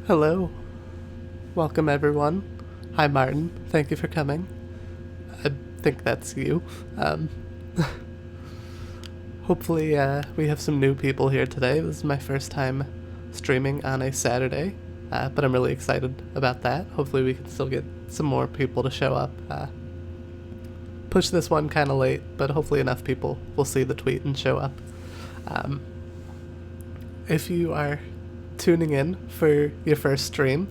Hello. Welcome, everyone. Hi, Martin. Thank you for coming. I think that's you. Um, Hopefully, we have some new people here today. This is my first time streaming on a Saturday, but I'm really excited about that. Hopefully, we can still get some more people to show up. Push this one kind of late, but hopefully enough people will see the tweet and show up. Um, if you are tuning in for your first stream,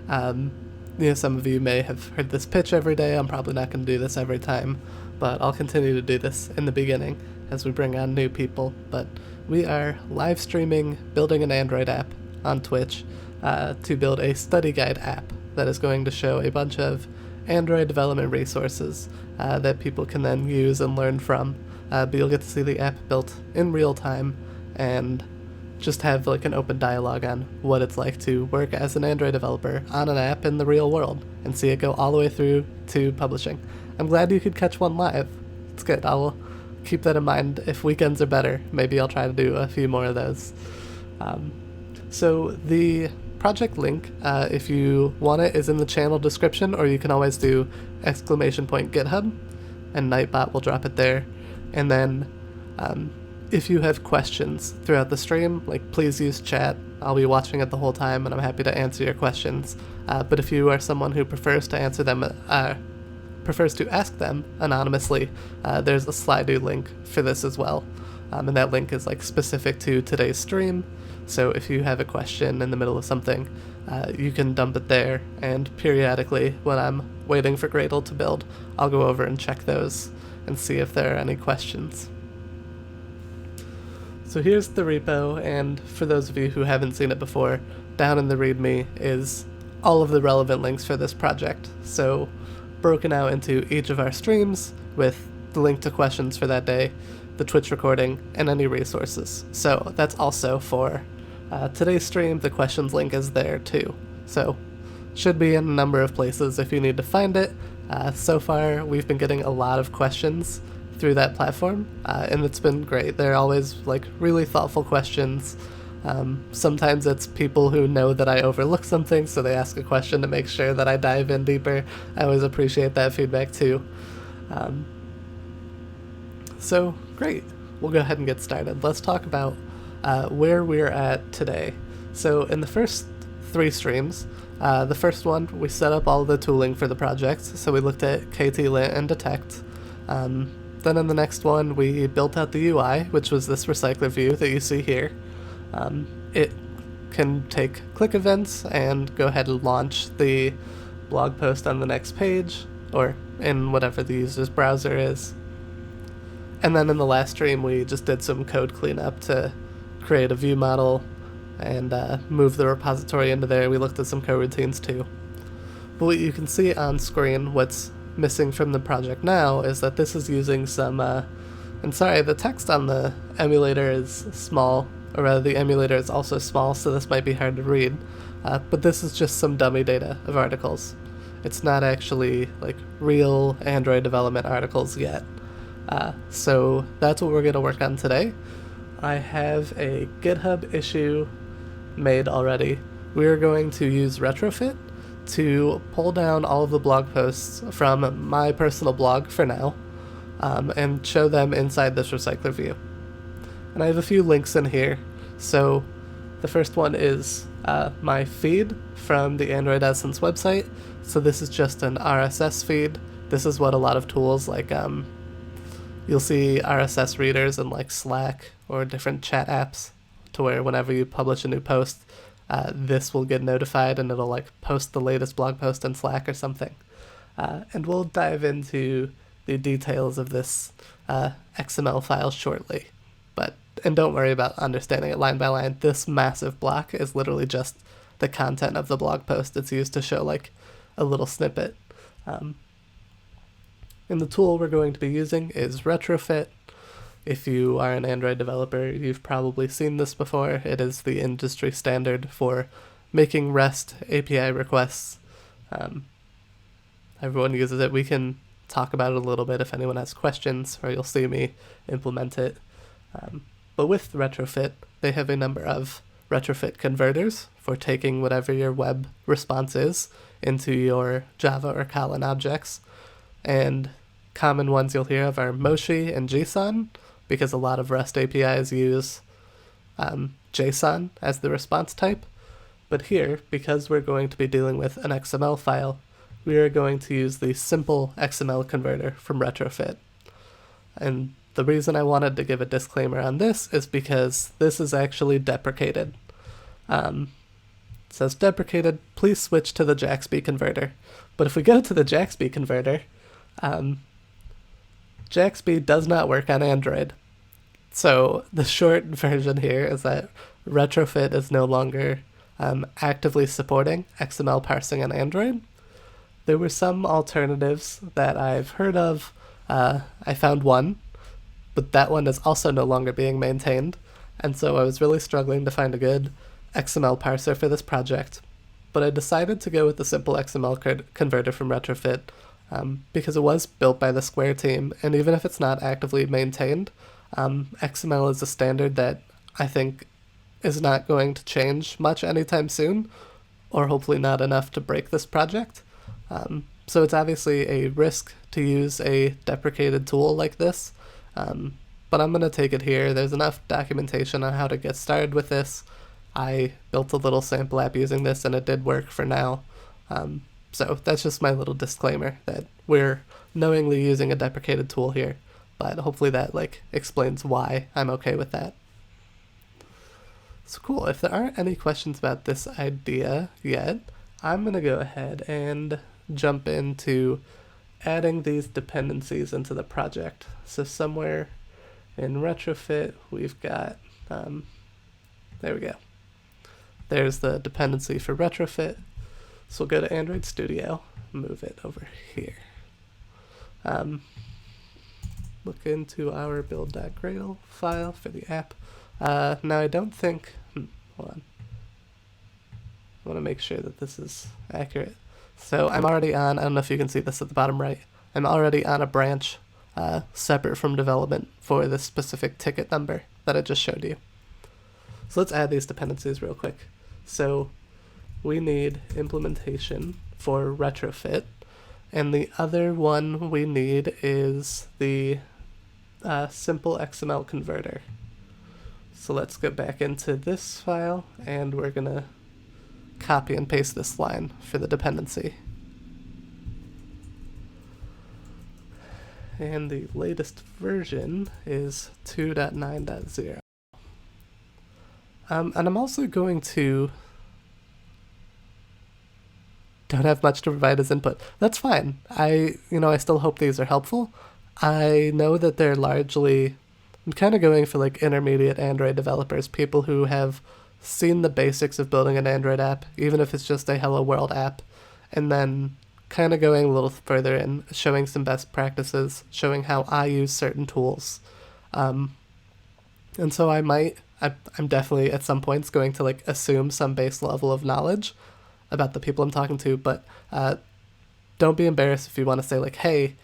some of you may have heard this pitch every day. I'm probably not going to do this every time, but I'll continue to do this in the beginning as we bring on new people. But we are live streaming building an Android app on Twitch to build a study guide app that is going to show a bunch of Android development resources that people can then use and learn from. But you'll get to see the app built in real time and just have like an open dialogue on what it's like to work as an Android developer on an app in the real world and see it go all the way through to publishing. I'm glad you could catch one live. It's good. I'll keep that in mind. If weekends are better, maybe I'll try to do a few more of those. So the project link, if you want it, is in the channel description, or you can always do !GitHub, and Nightbot will drop it there. And then if you have questions throughout the stream, please use chat. I'll be watching it the whole time, and I'm happy to answer your questions. But if you are someone who prefers to ask them anonymously, there's a Slido link for this as well. And that link is specific to today's stream. So if you have a question in the middle of something, you can dump it there, and periodically when I'm waiting for Gradle to build, I'll go over and check those and see if there are any questions. So here's the repo, and for those of you who haven't seen it before, down in the README is all of the relevant links for this project. So broken out into each of our streams with the link to questions for that day, the Twitch recording, and any resources. So that's also for today's stream. The questions link is there too. So should be in a number of places if you need to find it. So far, we've been getting a lot of questions through that platform, and it's been great. They're always really thoughtful questions. Sometimes it's people who know that I overlook something, so they ask a question to make sure that I dive in deeper. I always appreciate that feedback too. So great, we'll go ahead and get started. Let's talk about where we're at today. So in the first 3 streams, the first one, we set up all the tooling for the project. So we looked at KT-Lint and Detect. Then in the next one, we built out the UI, which was this recycler view that you see here. It can take click events and go ahead and launch the blog post on the next page, or in whatever the user's browser is. And then in the last stream, we just did some code cleanup to create a view model and move the repository into there. We looked at some coroutines too. But what you can see on screen, what's missing from the project now, is that this is using some, and sorry, the text on the emulator is small, or rather the emulator is also small, so this might be hard to read, but this is just some dummy data of articles. It's not actually real Android development articles yet. So that's what we're going to work on today. I have a GitHub issue made already. We're going to use Retrofit to pull down all of the blog posts from my personal blog for now, and show them inside this recycler view. And I have a few links in here. So the first one is my feed from the Android Essence website. So this is just an RSS feed. This is what a lot of tools you'll see RSS readers in Slack or different chat apps, to where whenever you publish a new post, this will get notified and it'll post the latest blog post in Slack or something. And we'll dive into the details of this XML file shortly. And don't worry about understanding it line by line. This massive block is literally just the content of the blog post. It's used to show a little snippet. And the tool we're going to be using is Retrofit. If you are an Android developer, you've probably seen this before. It is the industry standard for making REST API requests. Everyone uses it. We can talk about it a little bit if anyone has questions, or you'll see me implement it. But with Retrofit, they have a number of Retrofit Converters for taking whatever your web response is into your Java or Kotlin objects. And common ones you'll hear of are Moshi and JSON, because a lot of REST APIs use JSON as the response type. But here, because we're going to be dealing with an XML file, we are going to use the simple XML converter from Retrofit. And the reason I wanted to give a disclaimer on this is because this is actually deprecated. It says deprecated, please switch to the JAXB converter. But if we go to the JAXB converter, JAXB does not work on Android. So the short version here is that Retrofit is no longer actively supporting XML parsing on Android. There were some alternatives that I've heard of. I found one, but that one is also no longer being maintained, and so I was really struggling to find a good XML parser for this project. But I decided to go with the simple XML converter from Retrofit because it was built by the Square team, and even if it's not actively maintained, XML is a standard that I think is not going to change much anytime soon, or hopefully not enough to break this project. So it's obviously a risk to use a deprecated tool like this, but I'm going to take it here. There's enough documentation on how to get started with this. I built a little sample app using this, and it did work for now. So that's just my little disclaimer that we're knowingly using a deprecated tool here, but hopefully that explains why I'm okay with that. So cool, if there aren't any questions about this idea yet, I'm going to go ahead and jump into adding these dependencies into the project. So somewhere in Retrofit, we've got, there we go. There's the dependency for Retrofit. So we'll go to Android Studio, move it over here. Look into our build.gradle file for the app. Now I don't think, hold on. I want to make sure that this is accurate. So I'm already on, I don't know if you can see this at the bottom right, I'm already on a branch separate from development for this specific ticket number that I just showed you. So let's add these dependencies real quick. So we need implementation for Retrofit, and the other one we need is the simple XML converter. So let's go back into this file, and we're going to copy and paste this line for the dependency. And the latest version is 2.9.0. And I'm also going to... Don't have much to provide as input. That's fine. I still hope these are helpful. I know that they're largely... I'm kind of going for intermediate Android developers, people who have seen the basics of building an Android app, even if it's just a Hello World app, and then kind of going a little further in, showing some best practices, showing how I use certain tools. And so I'm definitely at some points going to assume some base level of knowledge about the people I'm talking to, but don't be embarrassed if you want to say hey,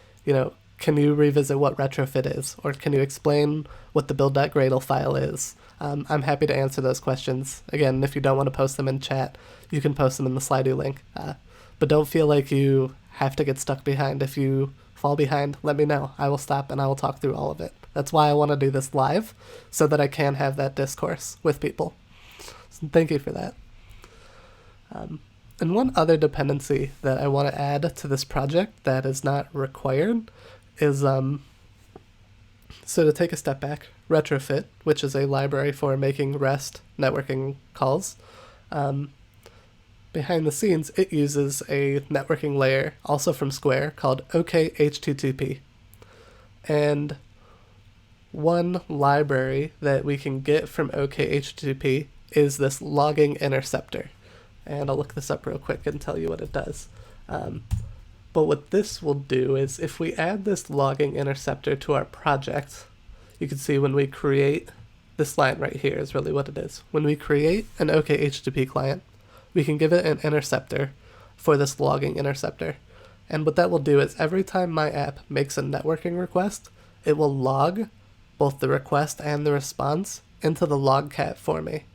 can you revisit what Retrofit is? Or can you explain what the build.gradle file is? I'm happy to answer those questions. Again, if you don't want to post them in chat, you can post them in the Slido link. But don't feel like you have to get stuck behind. If you fall behind, let me know. I will stop and I will talk through all of it. That's why I want to do this live, so that I can have that discourse with people. So thank you for that. And one other dependency that I want to add to this project that is not required is, so to take a step back, Retrofit, which is a library for making REST networking calls, behind the scenes, it uses a networking layer, also from Square, called OKHTTP. And one library that we can get from OKHTTP is this logging interceptor. And I'll look this up real quick and tell you what it does. But what this will do is, if we add this logging interceptor to our project, you can see when we create, this line right here is really what it is. When we create an OKHTTP client, we can give it an interceptor for this logging interceptor. And what that will do is, every time my app makes a networking request, it will log both the request and the response into the logcat for me.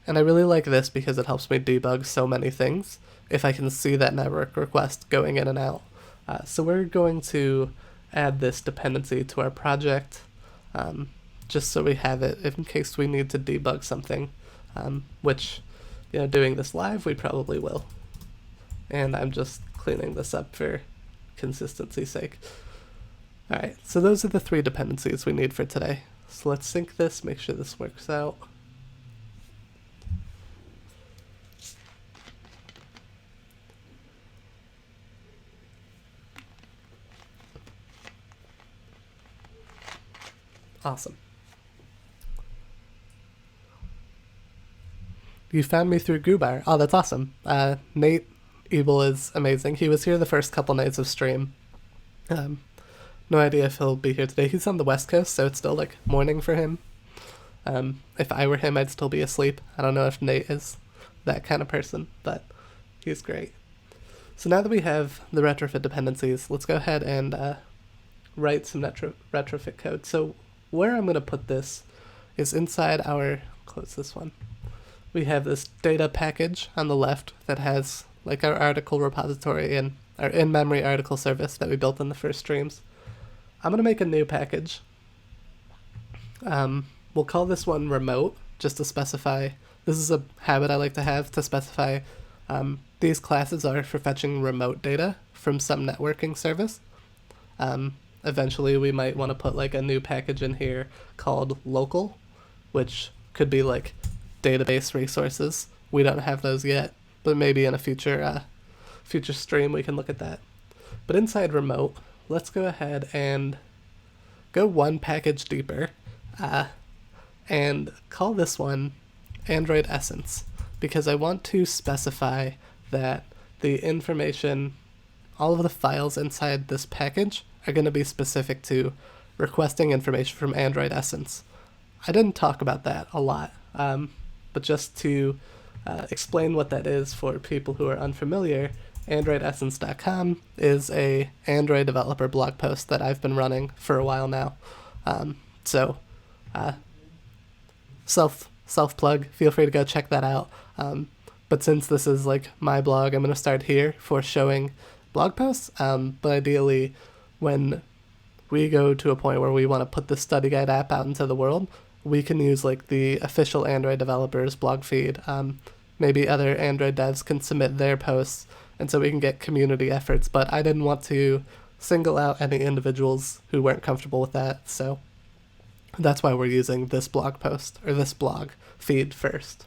And I really like this because it helps me debug so many things if I can see that network request going in and out. So we're going to add this dependency to our project, just so we have it in case we need to debug something, which, doing this live, we probably will. And I'm just cleaning this up for consistency's sake. Alright, so those are the 3 dependencies we need for today. So let's sync this, make sure this works out. Awesome. You found me through Goobar. Oh, that's awesome. Nate Ebel is amazing. He was here the first couple nights of stream. No idea if he'll be here today. He's on the West Coast, so it's still like morning for him. If I were him, I'd still be asleep. I don't know if Nate is that kind of person, but he's great. So now that we have the retrofit dependencies, let's go ahead and write some retrofit code. So where I'm going to put this is inside our, close this one. We have this data package on the left that has like our article repository and our in-memory article service that we built in the first streams. I'm going to make a new package. We'll call this one remote, just to specify. This is a habit I like to have, to specify these classes are for fetching remote data from some networking service. Eventually we might want to put like a new package in here called local, which could be like database resources. We don't have those yet, but maybe in a future stream we can look at that. But inside remote, let's go ahead and go one package deeper and call this one Android Essence, because I want to specify that the information, all of the files inside this package are going to be specific to requesting information from Android Essence. I didn't talk about that a lot, but just to explain what that is for people who are unfamiliar, AndroidEssence.com is a Android developer blog post that I've been running for a while now. Self plug, feel free to go check that out. But since this is like my blog, I'm going to start here for showing blog posts. But ideally, when we go to a point where we want to put the study guide app out into the world, we can use like the official Android developers blog feed. Maybe other Android devs can submit their posts, and so we can get community efforts. But I didn't want to single out any individuals who weren't comfortable with that, so that's why we're using this blog post, or this blog feed first.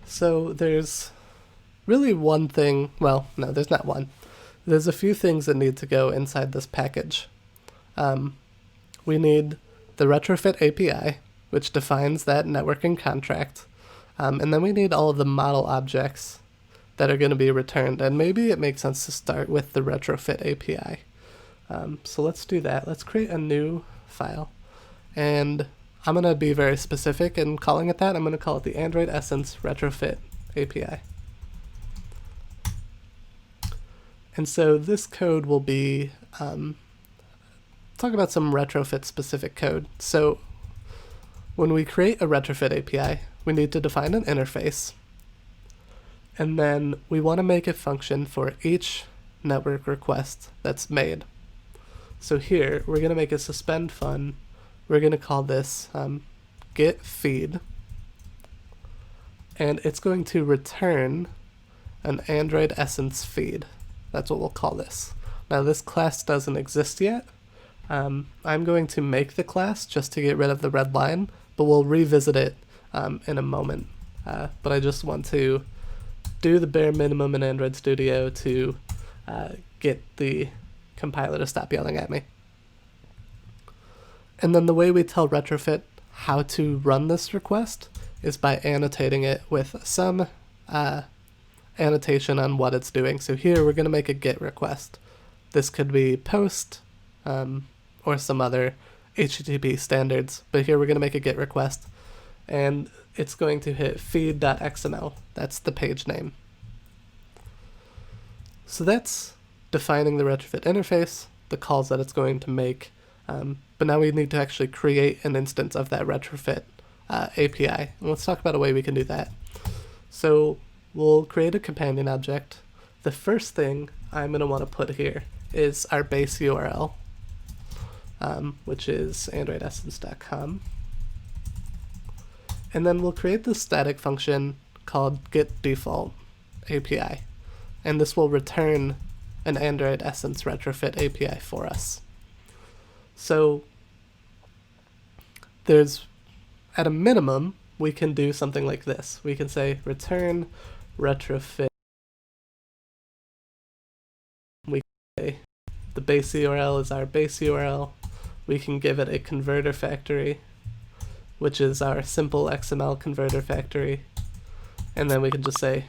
So there's really one thing, well, no, there's not one. There's a few things that need to go inside this package. We need the Retrofit API, which defines that networking contract. And then we need all of the model objects that are going to be returned. And maybe it makes sense to start with the Retrofit API. So let's do that. Let's create a new file. And I'm going to be very specific in calling it that. I'm going to call it the Android Essence Retrofit API. And so this code will be, talk about some retrofit specific code. So when we create a retrofit API, we need to define an interface. And then we want to make a function for each network request that's made. So here, we're going to make a suspend fun. We're going to call this get feed. And it's going to return an Android Essence feed. That's what we'll call this. Now this class doesn't exist yet. I'm going to make the class just to get rid of the red line, but we'll revisit it in a moment. But I just want to do the bare minimum in Android Studio to get the compiler to stop yelling at me. And then the way we tell Retrofit how to run this request is by annotating it with some annotation on what it's doing. So here we're going to make a GET request. This could be post or some other HTTP standards, but here we're going to make a GET request, and it's going to hit feed.xml. That's the page name. So that's defining the retrofit interface, the calls that it's going to make, but now we need to actually create an instance of that retrofit API. And let's talk about a way we can do that. So we'll create a companion object. The first thing I'm going to want to put here is our base URL, which is androidessence.com. And then we'll create this static function called getDefaultAPI. And this will return an Android Essence Retrofit API for us. So there's, at a minimum, we can do something like this. We can say return retrofit. We can say the base URL is our base URL. We can give it a converter factory, which is our simple XML converter factory. And then we can just say,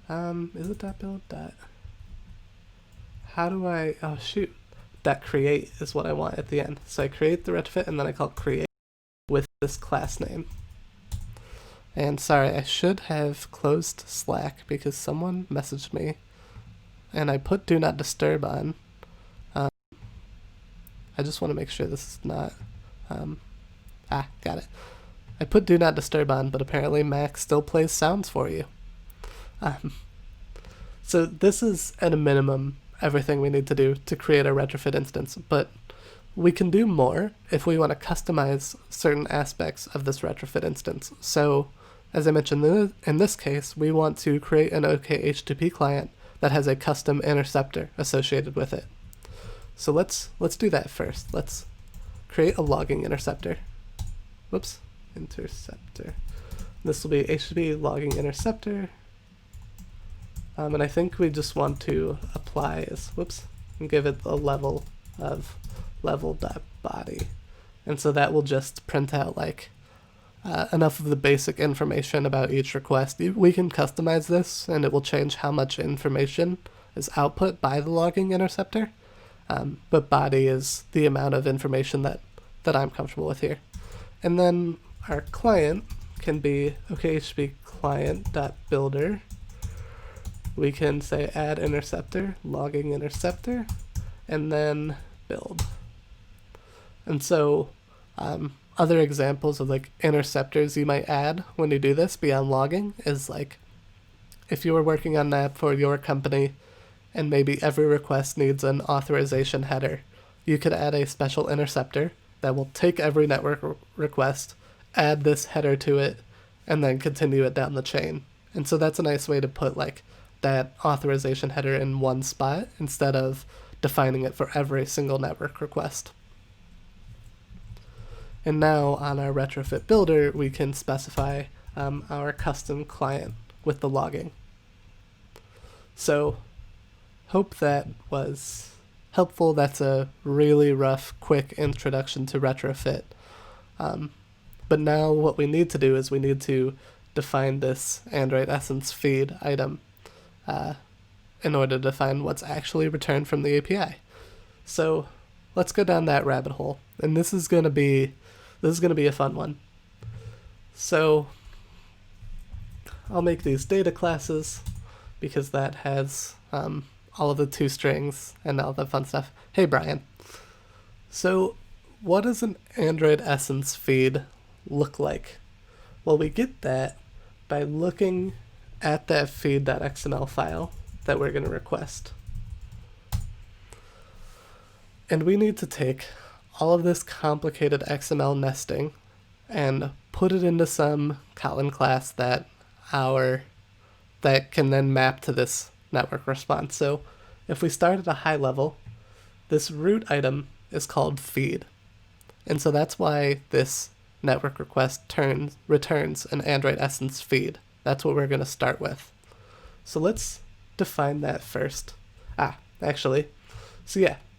is it .build? How do I, oh shoot, .create is what I want at the end. So I create the retrofit and then I call create with this class name. And sorry, I should have closed Slack because someone messaged me and I put do not disturb on. I just want to make sure this is not, got it. I put do not disturb on, but apparently Mac still plays sounds for you. So this is at a minimum everything we need to do to create a retrofit instance, but we can do more if we want to customize certain aspects of this retrofit instance. So as I mentioned, in this case, we want to create an OKHTTP client that has a custom interceptor associated with it. So let's do that first. Let's create a logging interceptor. Whoops, interceptor. This will be HTTP logging interceptor. And I think we just want to apply as, and give it a level of level.body. And so that will just print out like enough of the basic information about each request. We can customize this and it will change how much information is output by the logging interceptor. But body is the amount of information that I'm comfortable with here. And then our client can be OKHTTP client.builder. We can say add interceptor, logging interceptor, and then build. And so other examples of like interceptors you might add when you do this beyond logging is like if you were working on an app for your company and maybe every request needs an authorization header, you could add a special interceptor that will take every network request, add this header to it, and then continue it down the chain. And so that's a nice way to put like that authorization header in one spot instead of defining it for every single network request. And now on our retrofit builder, we can specify our custom client with the logging. So hope that was helpful. That's a really rough, quick introduction to retrofit. But now what we need to do is we need to define this Android Essence feed item in order to define what's actually returned from the API. So let's go down that rabbit hole. And this is gonna be a fun one. So I'll make these data classes because that has all of the toStrings and all the fun stuff. Hey Brian. So what does an Android Essence feed look like? Well, we get that by looking at that feed.xml file that we're going to request. And we need to take all of this complicated XML nesting and put it into some Kotlin class that can then map to this network response. So if we start at a high level, this root item is called feed. And so that's why this network request returns an Android Essence feed. That's what we're going to start with. So let's define that first.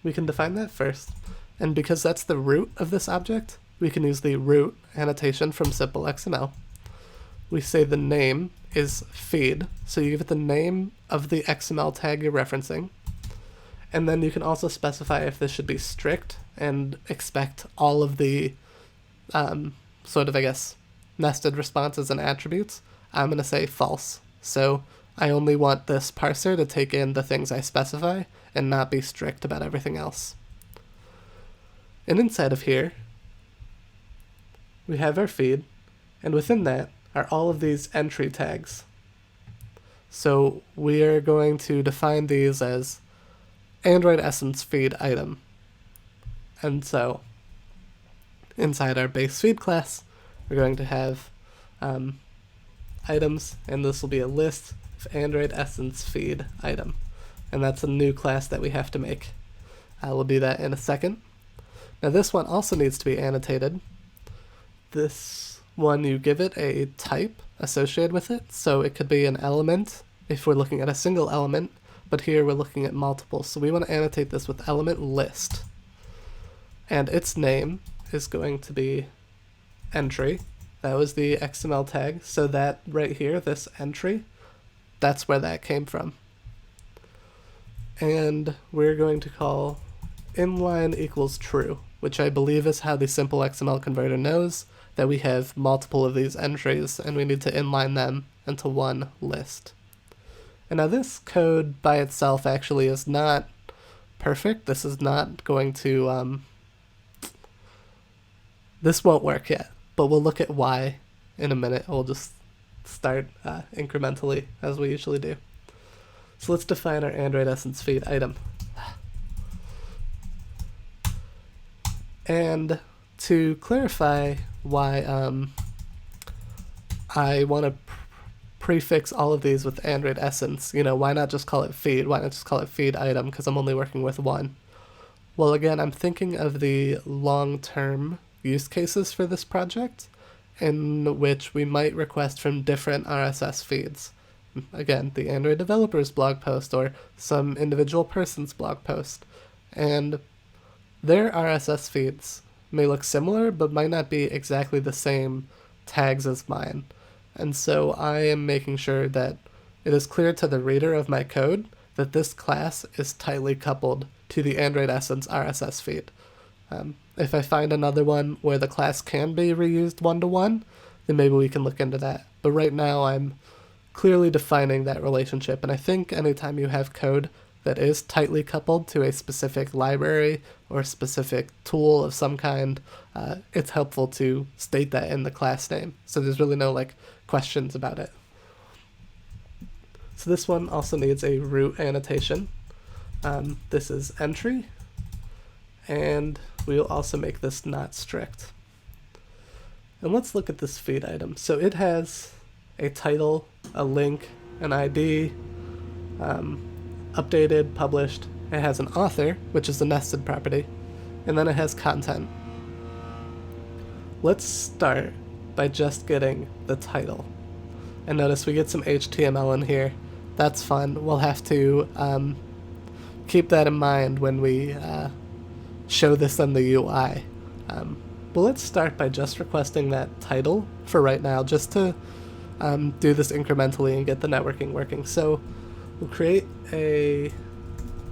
We can define that first. And because that's the root of this object, we can use the root annotation from simple XML. We say the name is feed, so you give it the name of the XML tag you're referencing. And then you can also specify if this should be strict and expect all of the nested responses and attributes. I'm going to say false. So I only want this parser to take in the things I specify and not be strict about everything else. And inside of here, we have our feed, and within that are all of these entry tags. So we are going to define these as Android Essence feed item. And so inside our base feed class, we're going to have items, and this will be a list of Android Essence feed item. And that's a new class that we have to make. We'll do that in a second. Now this one also needs to be annotated. This one, you give it a type associated with it, so it could be an element if we're looking at a single element, but here we're looking at multiple, so we want to annotate this with element list. And its name is going to be entry. That was the XML tag, so that right here, this entry, that's where that came from. And we're going to call inline equals true, which I believe is how the simple XML converter knows that we have multiple of these entries and we need to inline them into one list. And now this code by itself actually is not perfect. This is not going to, this won't work yet, but we'll look at why in a minute. We'll just start incrementally as we usually do. So let's define our Android Essence feed item. And to clarify why I want to prefix all of these with Android Essence, why not just call it feed? Why not just call it feed item? Because I'm only working with one. Well, again, I'm thinking of the long-term use cases for this project in which we might request from different RSS feeds. Again, the Android developer's blog post or some individual person's blog post. And their RSS feeds may look similar, but might not be exactly the same tags as mine. And so I am making sure that it is clear to the reader of my code that this class is tightly coupled to the Android Essence RSS feed. If I find another one where the class can be reused one-to-one, then maybe we can look into that. But right now I'm clearly defining that relationship, and I think anytime you have code that is tightly coupled to a specific library or specific tool of some kind, it's helpful to state that in the class name, so there's really no questions about it. So this one also needs a root annotation. This is entry, and we'll also make this not strict. And let's look at this feed item. So it has a title, a link, an ID, updated, published. It has an author, which is the nested property, and then it has content. Let's start by just getting the title. And notice we get some HTML in here. That's fun. We'll have to keep that in mind when we show this in the UI. But let's start by just requesting that title for right now, just to do this incrementally and get the networking working. So we'll create a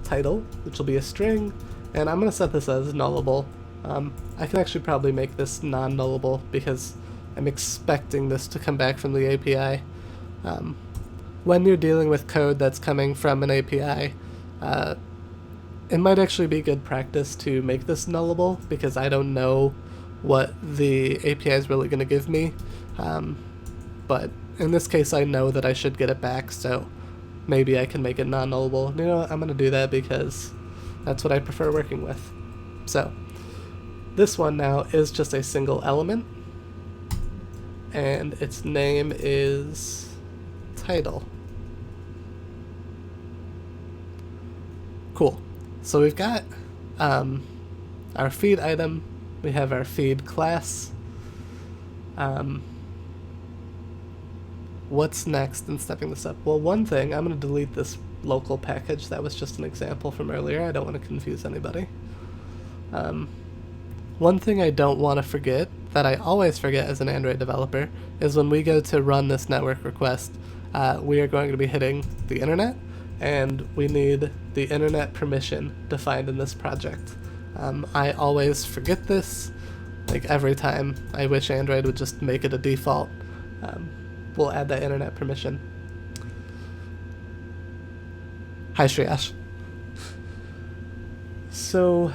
title, which will be a string, and I'm going to set this as nullable. I can actually probably make this non-nullable because I'm expecting this to come back from the API. When you're dealing with code that's coming from an API, it might actually be good practice to make this nullable because I don't know what the API is really going to give me. But in this case I know that I should get it back, so maybe I can make it non-nullable. You know what, I'm going to do that because that's what I prefer working with. So this one now is just a single element, and its name is title. Cool. So we've got our feed item, we have our feed class. What's next in stepping this up? Well, one thing, I'm going to delete this local package. That was just an example from earlier. I don't want to confuse anybody. One thing I don't want to forget, that I always forget as an Android developer, is when we go to run this network request, we are going to be hitting the internet, and we need the internet permission defined in this project. I always forget this, every time. I wish Android would just make it a default. We'll add that internet permission. Hi, Shreyash. So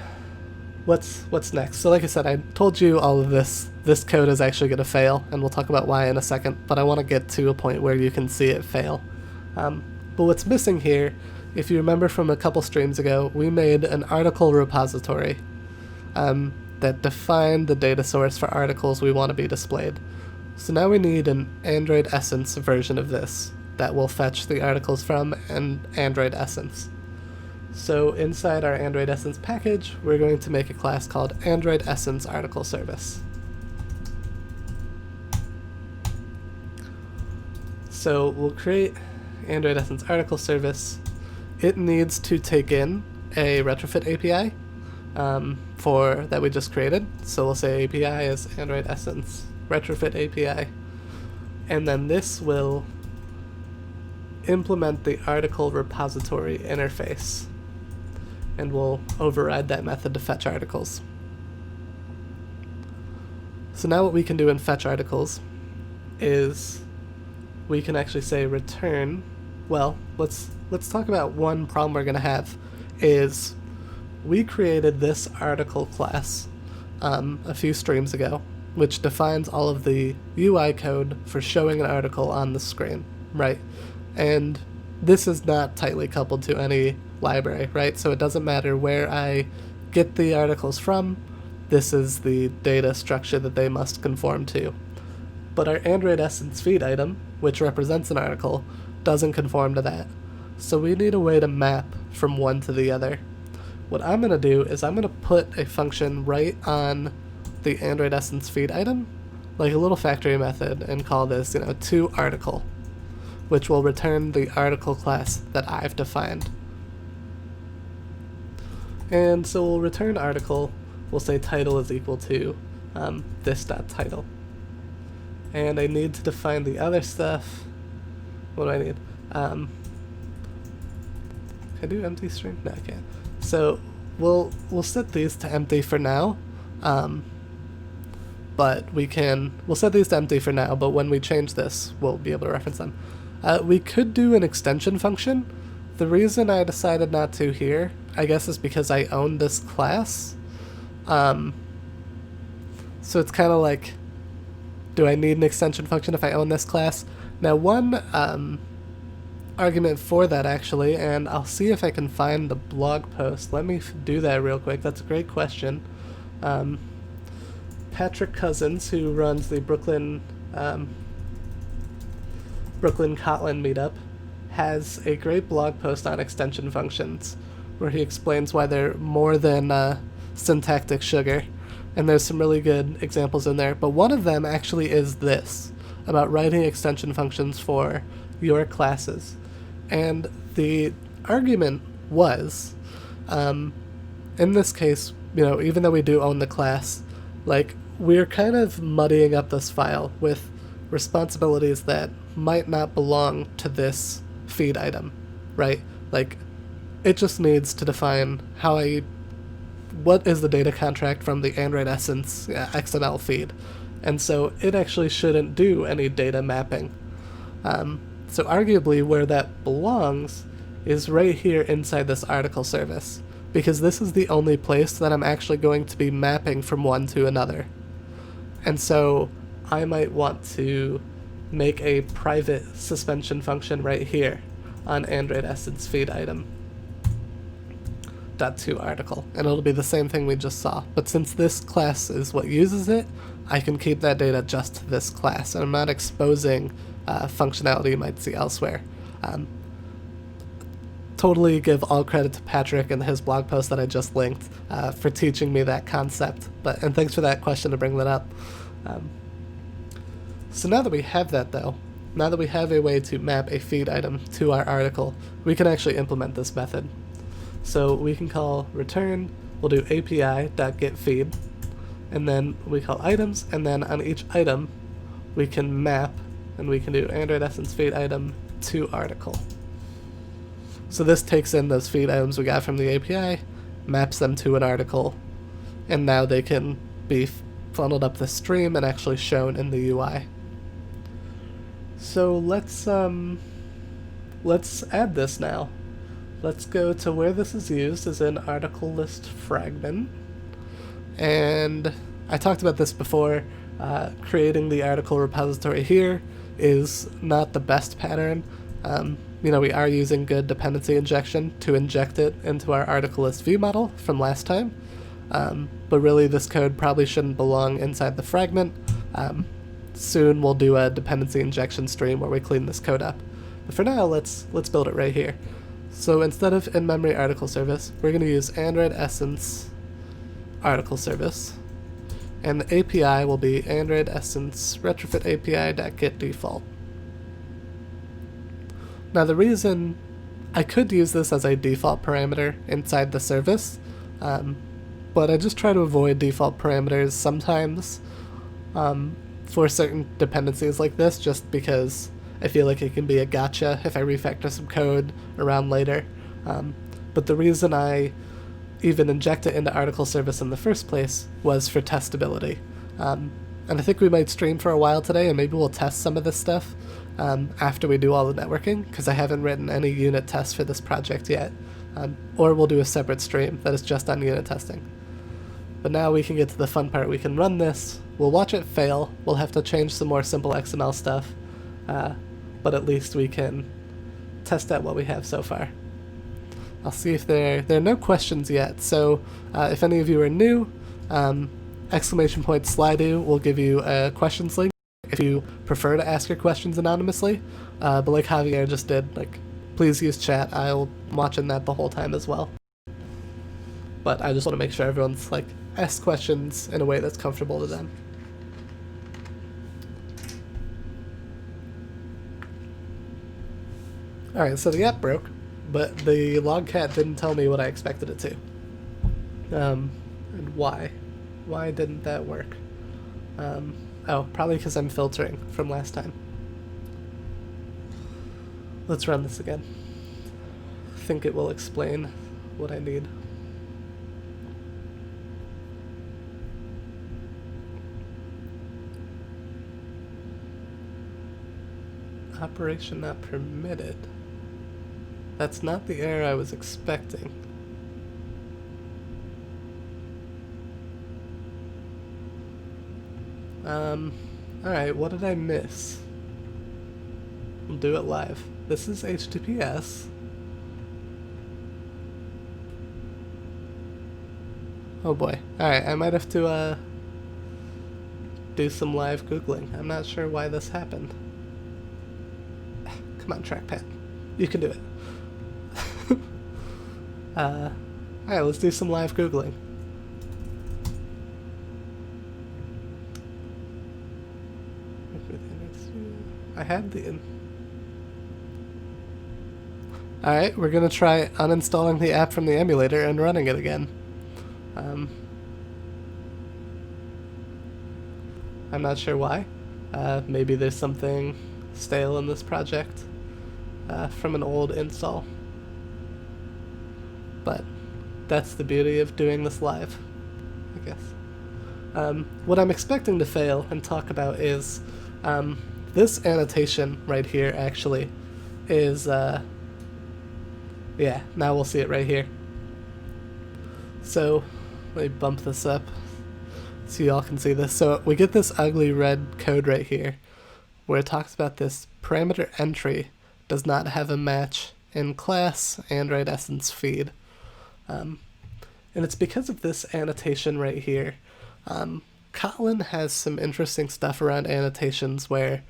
what's next? So like I said, I told you all of this code is actually going to fail, and we'll talk about why in a second, but I want to get to a point where you can see it fail. But what's missing here, if you remember from a couple streams ago, we made an article repository that defined the data source for articles we want to be displayed. So now we need an Android Essence version of this that will fetch the articles from an Android Essence. So inside our Android Essence package, we're going to make a class called Android Essence Article Service. So we'll create Android Essence Article Service. It needs to take in a Retrofit API that we just created. So we'll say API is Android Essence Retrofit API. And then this will implement the article repository interface. And we'll override that method to fetch articles. So now what we can do in fetch articles is we can actually say return. Well, let's talk about one problem we're going to have is we created this article class a few streams ago, which defines all of the UI code for showing an article on the screen, right? And this is not tightly coupled to any library, right? So it doesn't matter where I get the articles from, this is the data structure that they must conform to. But our Android Essence feed item, which represents an article, doesn't conform to that. So we need a way to map from one to the other. What I'm going to do is I'm going to put a function right on the Android Essence feed item, like a little factory method, and call this, toArticle, which will return the article class that I've defined. And so we'll return article, we'll say title is equal to this.title. And I need to define the other stuff. What do I need? Can I do empty string? No, I can't. So we'll set these to empty for now. But we'll set these to empty for now, but when we change this, we'll be able to reference them. We could do an extension function. The reason I decided not to here, I guess, is because I own this class. So it's kind of like, do I need an extension function if I own this class? Now one argument for that actually, and I'll see if I can find the blog post. Let me do that real quick. That's a great question. Patrick Cousins, who runs the Brooklyn Kotlin meetup, has a great blog post on extension functions where he explains why they're more than syntactic sugar. And there's some really good examples in there. But one of them actually is this, about writing extension functions for your classes. And the argument was, in this case, even though we do own the class, we're kind of muddying up this file with responsibilities that might not belong to this feed item, right? It just needs to define what is the data contract from the Android Essence XML feed. And so it actually shouldn't do any data mapping. So arguably where that belongs is right here inside this article service, because this is the only place that I'm actually going to be mapping from one to another. And so I might want to make a private suspension function right here on Android Essence feed item .toArticle, and it'll be the same thing we just saw. But since this class is what uses it, I can keep that data just to this class, and I'm not exposing functionality you might see elsewhere. Totally give all credit to Patrick and his blog post that I just linked for teaching me that concept. And thanks for that question to bring that up. So now that we have that though, now that we have a way to map a feed item to our article, we can actually implement this method. So we can call return, we'll do api.getFeed, and then we call items, and then on each item we can map, and we can do Android Essence feed item to article. So this takes in those feed items we got from the API, maps them to an article, and now they can be funneled up the stream and actually shown in the UI. So let's add this now. Let's go to where this is used, is in article list fragment. And I talked about this before. Creating the article repository here is not the best pattern. We are using good dependency injection to inject it into our article list view model from last time. But really this code probably shouldn't belong inside the fragment. Soon we'll do a dependency injection stream where we clean this code up. But for now, let's build it right here. So instead of in-memory article service, we're going to use Android Essence article service. And the API will be Android Essence Retrofit API.get default. Now the reason I could use this as a default parameter inside the service, but I just try to avoid default parameters sometimes for certain dependencies like this, just because I feel like it can be a gotcha if I refactor some code around later. But the reason I even inject it into article service in the first place was for testability. And I think we might stream for a while today, and maybe we'll test some of this stuff after we do all the networking, because I haven't written any unit tests for this project yet. Or we'll do a separate stream that is just on unit testing. But now we can get to the fun part. We can run this, we'll watch it fail, we'll have to change some more simple XML stuff, but at least we can test out what we have so far. I'll see if there are no questions yet, so if any of you are new, !/slido will give you a questions link if you prefer to ask your questions anonymously, but like Javier just did, please use chat. I'll be watching that the whole time as well. But I just want to make sure everyone's ask questions in a way that's comfortable to them. Alright, so the app broke, but the logcat didn't tell me what I expected it to. And why? Why didn't that work? Oh, probably because I'm filtering from last time. Let's run this again. I think it will explain what I need. Operation not permitted. That's not the error I was expecting. Alright, what did I miss? We'll do it live. This is HTTPS. Oh boy. Alright, I might have to do some live Googling. I'm not sure why this happened. Come on, trackpad. You can do it. Alright, let's do some live Googling. I had the... Alright, we're gonna try uninstalling the app from the emulator and running it again. I'm not sure why. Maybe there's something stale in this project from an old install. But that's the beauty of doing this live, I guess. What I'm expecting to fail and talk about is this annotation right here actually is, yeah, now we'll see it right here. So, let me bump this up so y'all can see this. So we get this ugly red code right here where it talks about this parameter entry does not have a match in class Android Essence feed. And it's because of this annotation right here. Kotlin has some interesting stuff around annotations where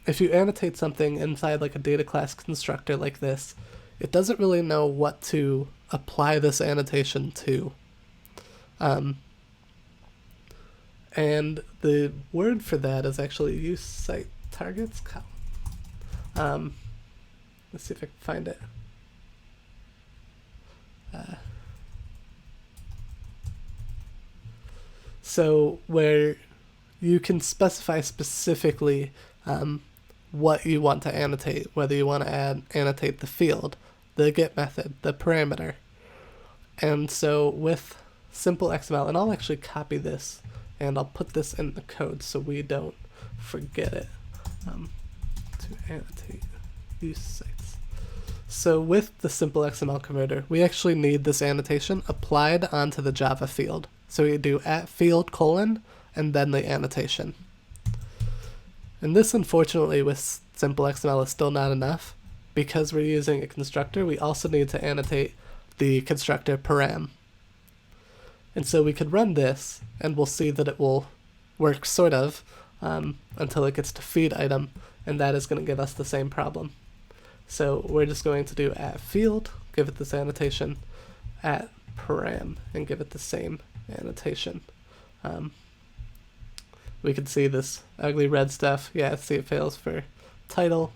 if you annotate something inside like a data class constructor like this, it doesn't really know what to apply this annotation to. And the word for that is actually use site targets. Let's see if I can find it. So where you can specify specifically what you want to annotate, whether you want to annotate the field, the get method, the parameter. And so with simple XML, and I'll actually copy this and I'll put this in the code so we don't forget it, to annotate use sites. So with the simple XML converter, we actually need this annotation applied onto the Java field. So we do @field : and then the annotation. And this, unfortunately, with simple XML is still not enough. Because we're using a constructor, we also need to annotate the constructor param. And so we could run this, and we'll see that it will work sort of until it gets to feed item, and that is going to give us the same problem. So we're just going to do @field, give it this annotation, @param, and give it the same annotation. We can see this ugly red stuff. Yeah, see it fails for title.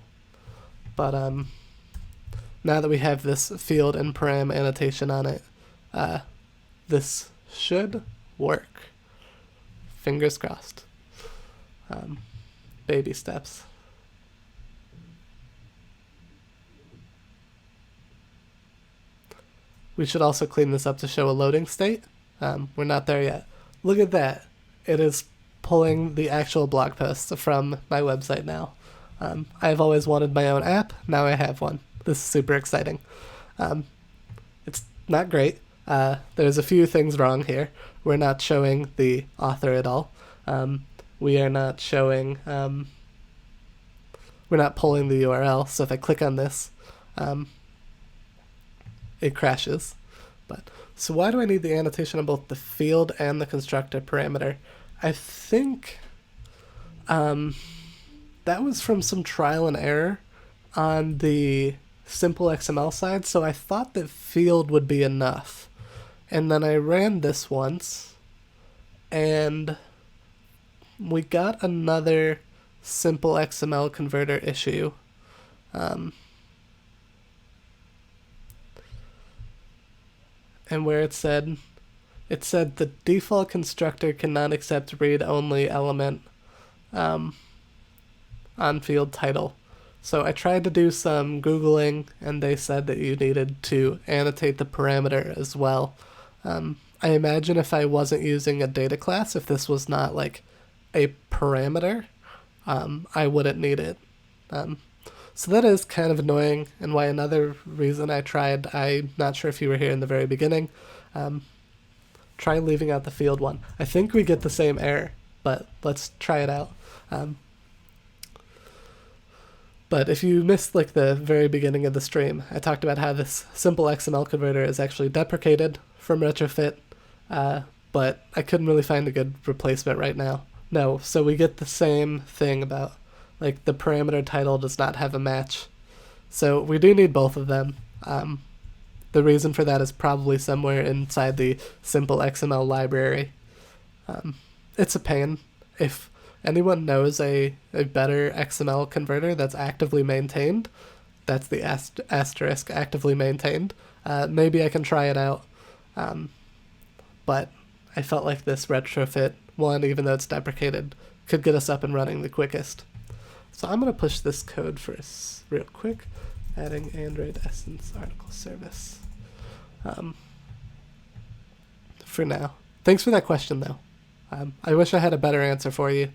But now that we have this field and param annotation on it, this should work. Fingers crossed. Baby steps. We should also clean this up to show a loading state. We're not there yet. Look at that. It is pulling the actual blog posts from my website now. I've always wanted my own app. Now I have one. This is super exciting. It's not great. There's a few things wrong here. We're not showing the author at all. We are not showing, we're not pulling the URL. So if I click on this, it crashes. So why do I need the annotation on both the field and the constructor parameter? I think that was from some trial and error on the simple XML side, so I thought that field would be enough. And then I ran this once, and we got another simple XML converter issue. And where it said the default constructor cannot accept read-only element on field title. So I tried to do some Googling, and they said that you needed to annotate the parameter as well. I imagine if I wasn't using a data class, if this was not like a parameter, I wouldn't need it. So that is kind of annoying, and why another reason I tried, I'm not sure if you were here in the very beginning, try leaving out the field one. I think we get the same error, but let's try it out. But if you missed like the very beginning of the stream, I talked about how this simple XML converter is actually deprecated from Retrofit, but I couldn't really find a good replacement right now. No, so we get the same thing about like the parameter title does not have a match. So we do need both of them. The reason for that is probably somewhere inside the simple XML library. It's a pain. If anyone knows a better XML converter that's actively maintained, that's the asterisk actively maintained, maybe I can try it out. But I felt like this Retrofit one, even though it's deprecated, could get us up and running the quickest. So I'm going to push this code first real quick, adding Android Essence article service. For now. Thanks for that question, though. I wish I had a better answer for you.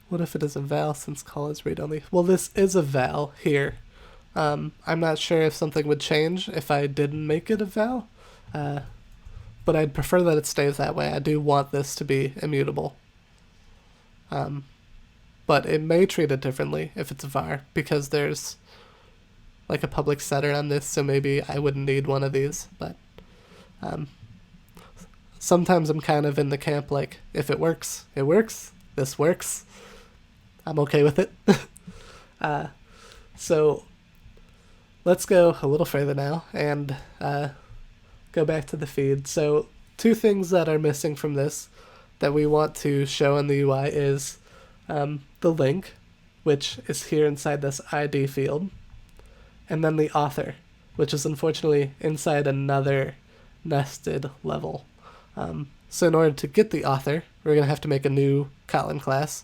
What if it is a val since call is read-only? Well, this is a val here. I'm not sure if something would change if I didn't make it a val, but I'd prefer that it stays that way. I do want this to be immutable. But it may treat it differently if it's a var, because there's like a public setter on this, so maybe I wouldn't need one of these, but sometimes I'm kind of in the camp like, if it works, it works. This works. I'm okay with it. So let's go a little further now and go back to the feed. So two things that are missing from this that we want to show in the UI is the link, which is here inside this ID field, and then the author, which is unfortunately inside another nested level. So in order to get the author, we're going to have to make a new Kotlin class.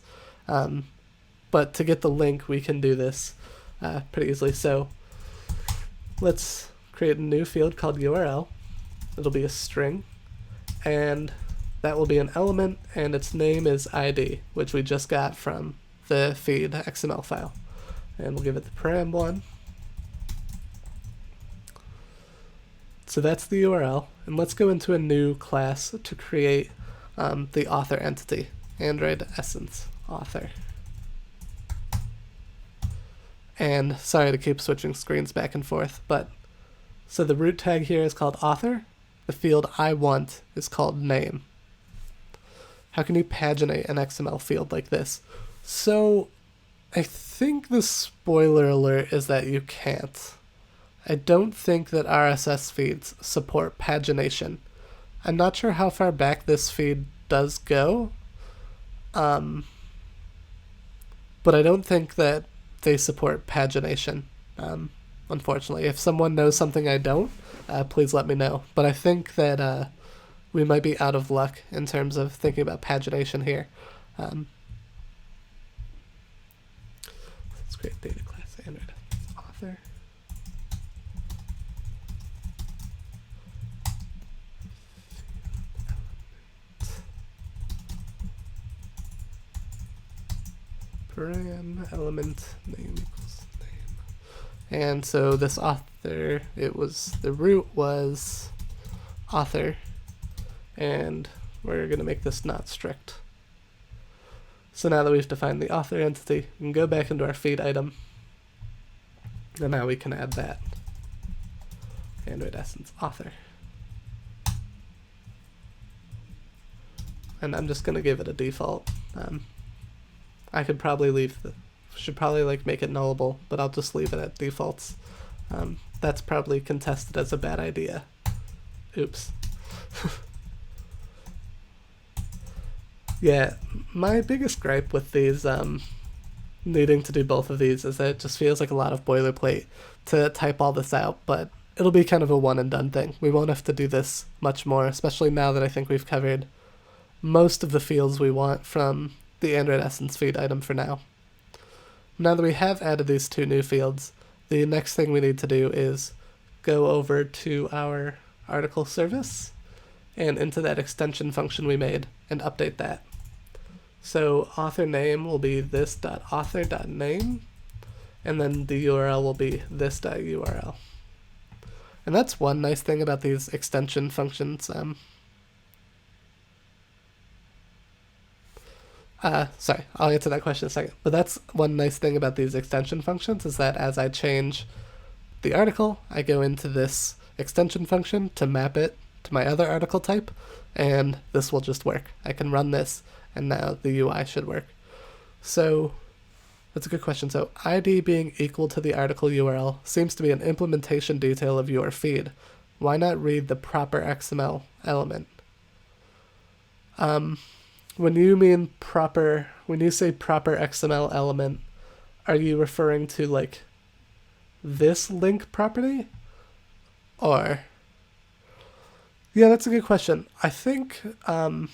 But to get the link, we can do this pretty easily. So let's create a new field called URL. It'll be a string, and that will be an element, and its name is ID, which we just got from the feed XML file. And we'll give it the param1. So that's the URL. And let's go into a new class to create the author entity. Android Essence author. And sorry to keep switching screens back and forth, but so the root tag here is called author. The field I want is called name. How can you paginate an XML field like this? So I think the spoiler alert is that you can't. I don't think that RSS feeds support pagination. I'm not sure how far back this feed does go, but I don't think that they support pagination, unfortunately. If someone knows something I don't, please let me know. But I think that we might be out of luck in terms of thinking about pagination here. Let's create data class Android author. Param element name equals name. And so this author, the root was author, and we're going to make this not strict. So now that we've defined the author entity, we can go back into our feed item, and now we can add that. Android Essence author. And I'm just going to give it a default. I could probably should probably like make it nullable, but I'll just leave it at defaults. That's probably contested as a bad idea. Oops. Yeah, my biggest gripe with these needing to do both of these is that it just feels like a lot of boilerplate to type all this out, but it'll be kind of a one and done thing. We won't have to do this much more, especially now that I think we've covered most of the fields we want from the Android Essence feed item for now. Now that we have added these two new fields, the next thing we need to do is go over to our article service and into that extension function we made and update that. So author name will be this.author.name, and then the URL will be this.url. And that's one nice thing about these extension functions. Sorry, I'll answer that question in a second. But that's one nice thing about these extension functions is that as I change the article, I go into this extension function to map it to my other article type, and this will just work. I can run this, and now the UI should work. So that's a good question. So ID being equal to the article URL seems to be an implementation detail of your feed. Why not read the proper XML element? When you say proper XML element, are you referring to like this link property? Or, yeah, that's a good question. I think I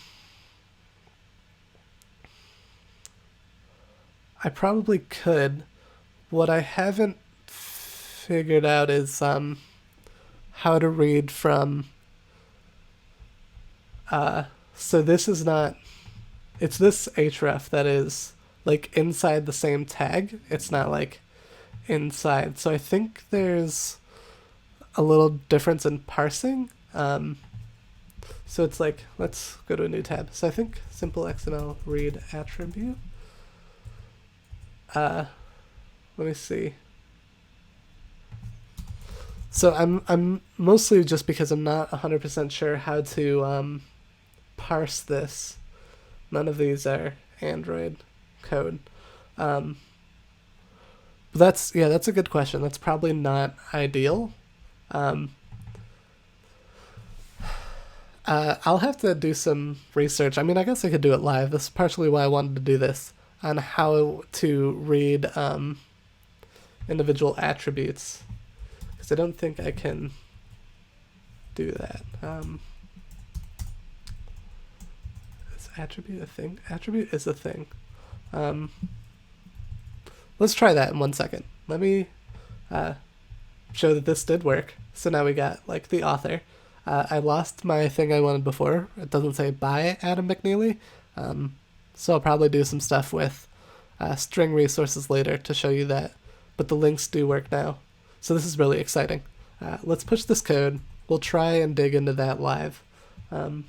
probably could. What I haven't figured out is how to read from so this is not, it's this href that is like inside the same tag. It's not like inside. So I think there's a little difference in parsing. So it's like, let's go to a new tab. So I think simple XML read attribute. Let me see. So I'm mostly just because I'm not 100% sure how to parse this. None of these are Android code. But that's a good question. That's probably not ideal. I'll have to do some research. I mean, I guess I could do it live. This is partially why I wanted to do this, on how to read individual attributes, because I don't think I can do that. Is attribute a thing? Attribute is a thing. Let's try that in 1 second. Let me show that this did work. So now we got like the author. I lost my thing I wanted before. It doesn't say by Adam McNeely. So I'll probably do some stuff with string resources later to show you that, but the links do work now. So this is really exciting. Let's push this code. We'll try and dig into that live. Mapping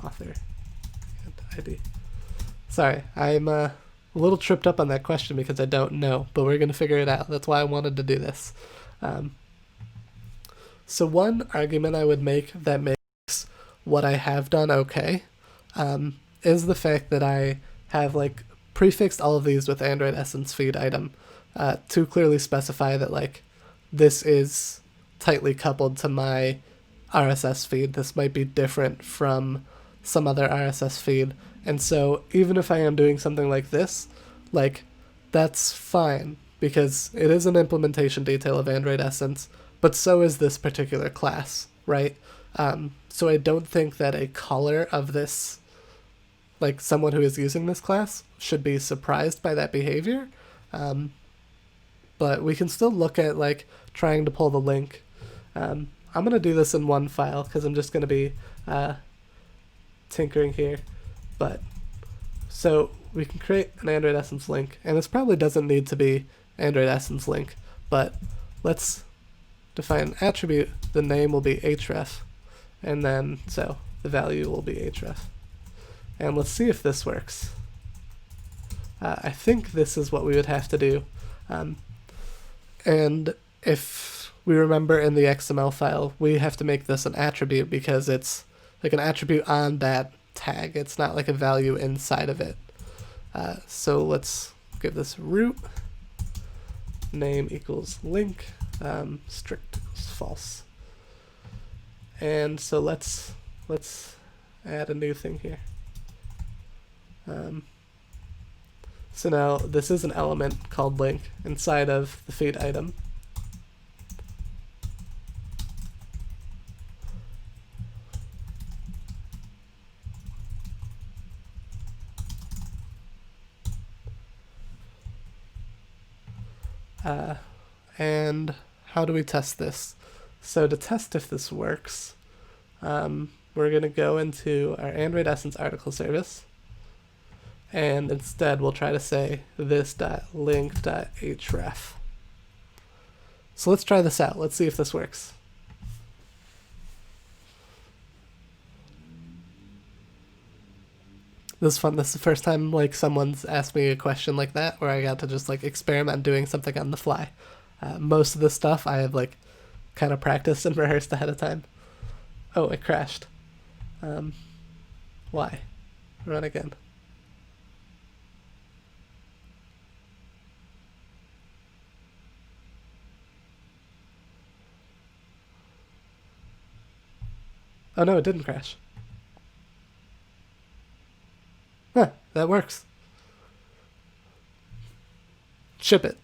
author and ID. Sorry, I'm a little tripped up on that question because I don't know, but we're going to figure it out. That's why I wanted to do this. So one argument I would make that makes what I have done okay is the fact that I have like prefixed all of these with Android Essence feed item to clearly specify that like this is tightly coupled to my RSS feed. This might be different from some other RSS feed. And so even if I am doing something like this, like that's fine because it is an implementation detail of Android Essence, but so is this particular class, right? So I don't think that a caller of this, like someone who is using this class, should be surprised by that behavior. But we can still look at like trying to pull the link. I'm going to do this in one file because I'm just going to be tinkering here. But so we can create an Android Essence link, and this probably doesn't need to be Android Essence link, but let's define an attribute. The name will be href, and then so the value will be href. And let's see if this works. I think this is what we would have to do. And if we remember in the XML file, we have to make this an attribute because it's like an attribute on that tag. It's not like a value inside of it. So let's give this root name equals link, strict equals false. And so let's add a new thing here. So now this is an element called link inside of the feed item. And how do we test this? So to test if this works, we're going to go into our Android Essence article service, and instead we'll try to say this.link.href. So let's try this out. Let's see if this works. This is fun. This is the first time like someone's asked me a question like that where I got to just like experiment doing something on the fly. Most of this stuff I have like kind of practiced and rehearsed ahead of time. Oh, it crashed. Why? Run again. Oh no, it didn't crash. Huh, that works. Ship it.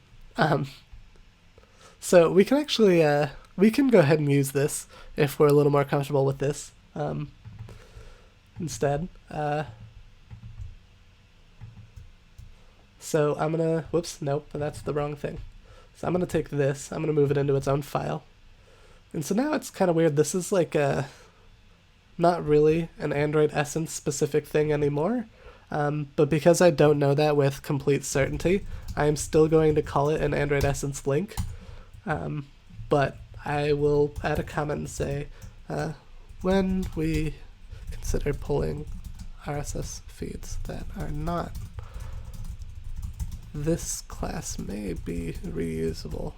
So we can actually, we can go ahead and use this if we're a little more comfortable with this instead. So I'm gonna, whoops, nope, that's the wrong thing. So I'm gonna take this, I'm gonna move it into its own file. And so now it's kind of weird. This is like not really an Android Essence specific thing anymore. But because I don't know that with complete certainty, I am still going to call it an Android Essence link. But I will add a comment and say, when we consider pulling RSS feeds that are not, this class may be reusable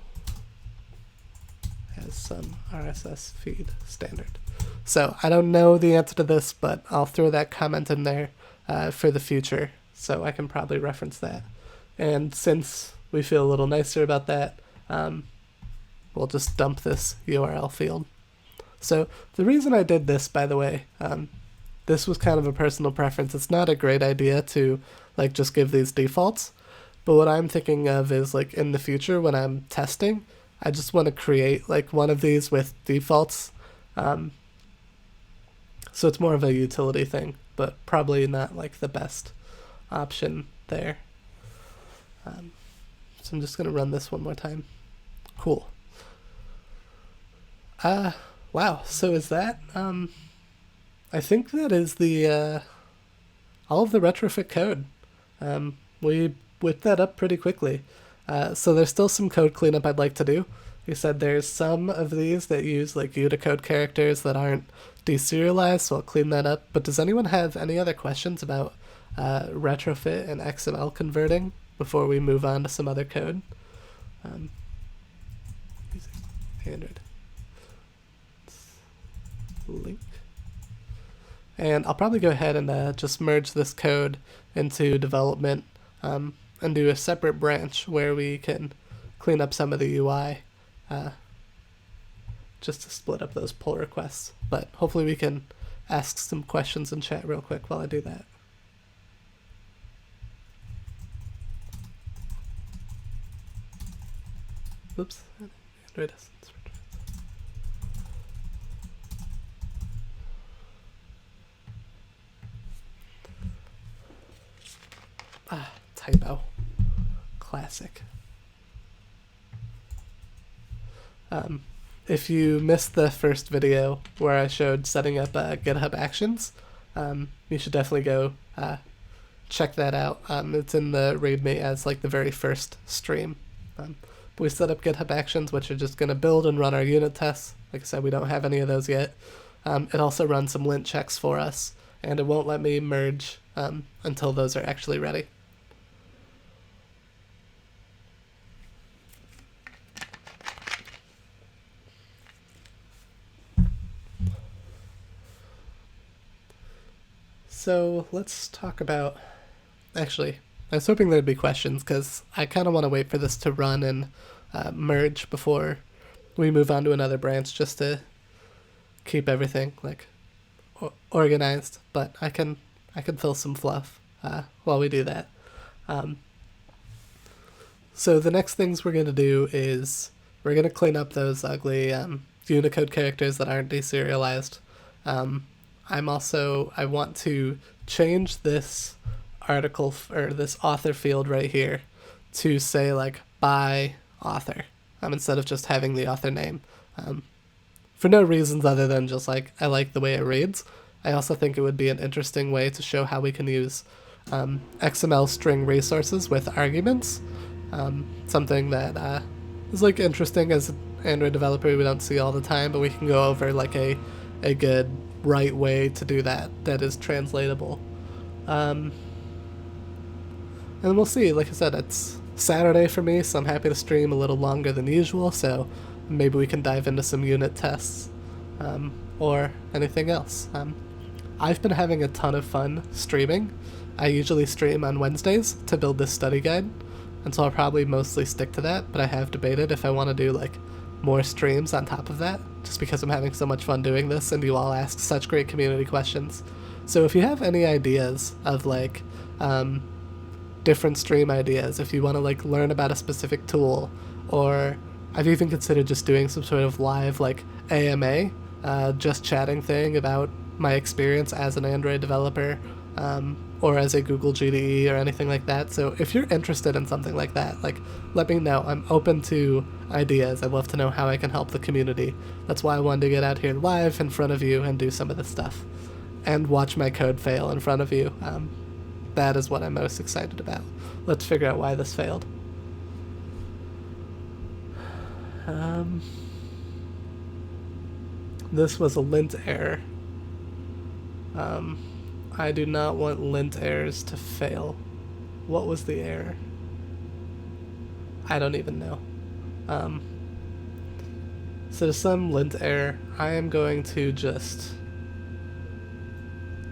as some RSS feed standard. So I don't know the answer to this, but I'll throw that comment in there for the future, so I can probably reference that. And since we feel a little nicer about that, we'll just dump this URL field. So the reason I did this, by the way, this was kind of a personal preference. It's not a great idea to like just give these defaults, but what I'm thinking of is like in the future when I'm testing, I just want to create like one of these with defaults. So it's more of a utility thing, but probably not like the best option there. So I'm just going to run this one more time. Cool. Wow. So is that, I think that is the, all of the retrofit code. We whipped that up pretty quickly. So there's still some code cleanup I'd like to do. You said there's some of these that use like Unicode characters that aren't deserialized, so I'll clean that up. But does anyone have any other questions about retrofit and XML converting before we move on to some other code? Using Android. Link. And I'll probably go ahead and just merge this code into development and do a separate branch where we can clean up some of the UI just to split up those pull requests. But hopefully we can ask some questions in chat real quick while I do that. Oops, Android essence. Typo. Classic. If you missed the first video where I showed setting up GitHub Actions, you should definitely go check that out. It's in the README as like the very first stream. But we set up GitHub Actions, which are just going to build and run our unit tests. Like I said, we don't have any of those yet. It also runs some lint checks for us, and it won't let me merge until those are actually ready. So let's talk about, actually, I was hoping there'd be questions because I kind of want to wait for this to run and merge before we move on to another branch just to keep everything like organized, but I can fill some fluff while we do that. So the next things we're going to do is we're going to clean up those ugly Unicode characters that aren't deserialized. I want to change this article or this author field right here to say like by author instead of just having the author name for no reasons other than just like I like the way it reads. I also think it would be an interesting way to show how we can use XML string resources with arguments, something that is like interesting as an Android developer we don't see all the time, but we can go over like a good right way to do that is translatable. And we'll see. Like I said, it's Saturday for me, so I'm happy to stream a little longer than usual, so maybe we can dive into some unit tests or anything else. I've been having a ton of fun streaming. I usually stream on Wednesdays to build this study guide, and so I'll probably mostly stick to that, but I have debated if I want to do like more streams on top of that, just because I'm having so much fun doing this and you all ask such great community questions. So if you have any ideas of like different stream ideas, if you want to like learn about a specific tool, or I've even considered just doing some sort of live like AMA, just chatting thing about my experience as an Android developer, or as a Google GDE or anything like that. So if you're interested in something like that, like let me know. I'm open to ideas. I'd love to know how I can help the community. That's why I wanted to get out here live in front of you and do some of this stuff and watch my code fail in front of you. That is what I'm most excited about. Let's figure out why this failed. This was a lint error. I do not want lint errors to fail. What was the error? I don't even know. So to some lint error, I am going to just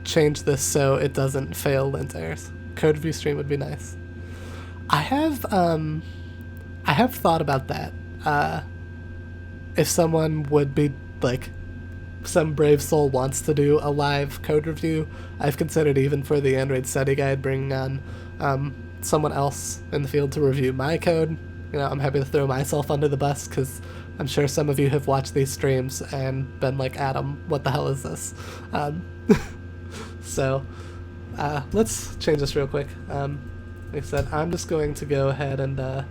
change this so it doesn't fail lint errors. Code review stream would be nice. I have thought about that. If someone would be like, some brave soul wants to do a live code review, I've considered even for the Android study guide bringing on someone else in the field to review my code. You know, I'm happy to throw myself under the bus because I'm sure some of you have watched these streams and been like, Adam, what the hell is this? So let's change this real quick. Like I said, I'm just going to go ahead and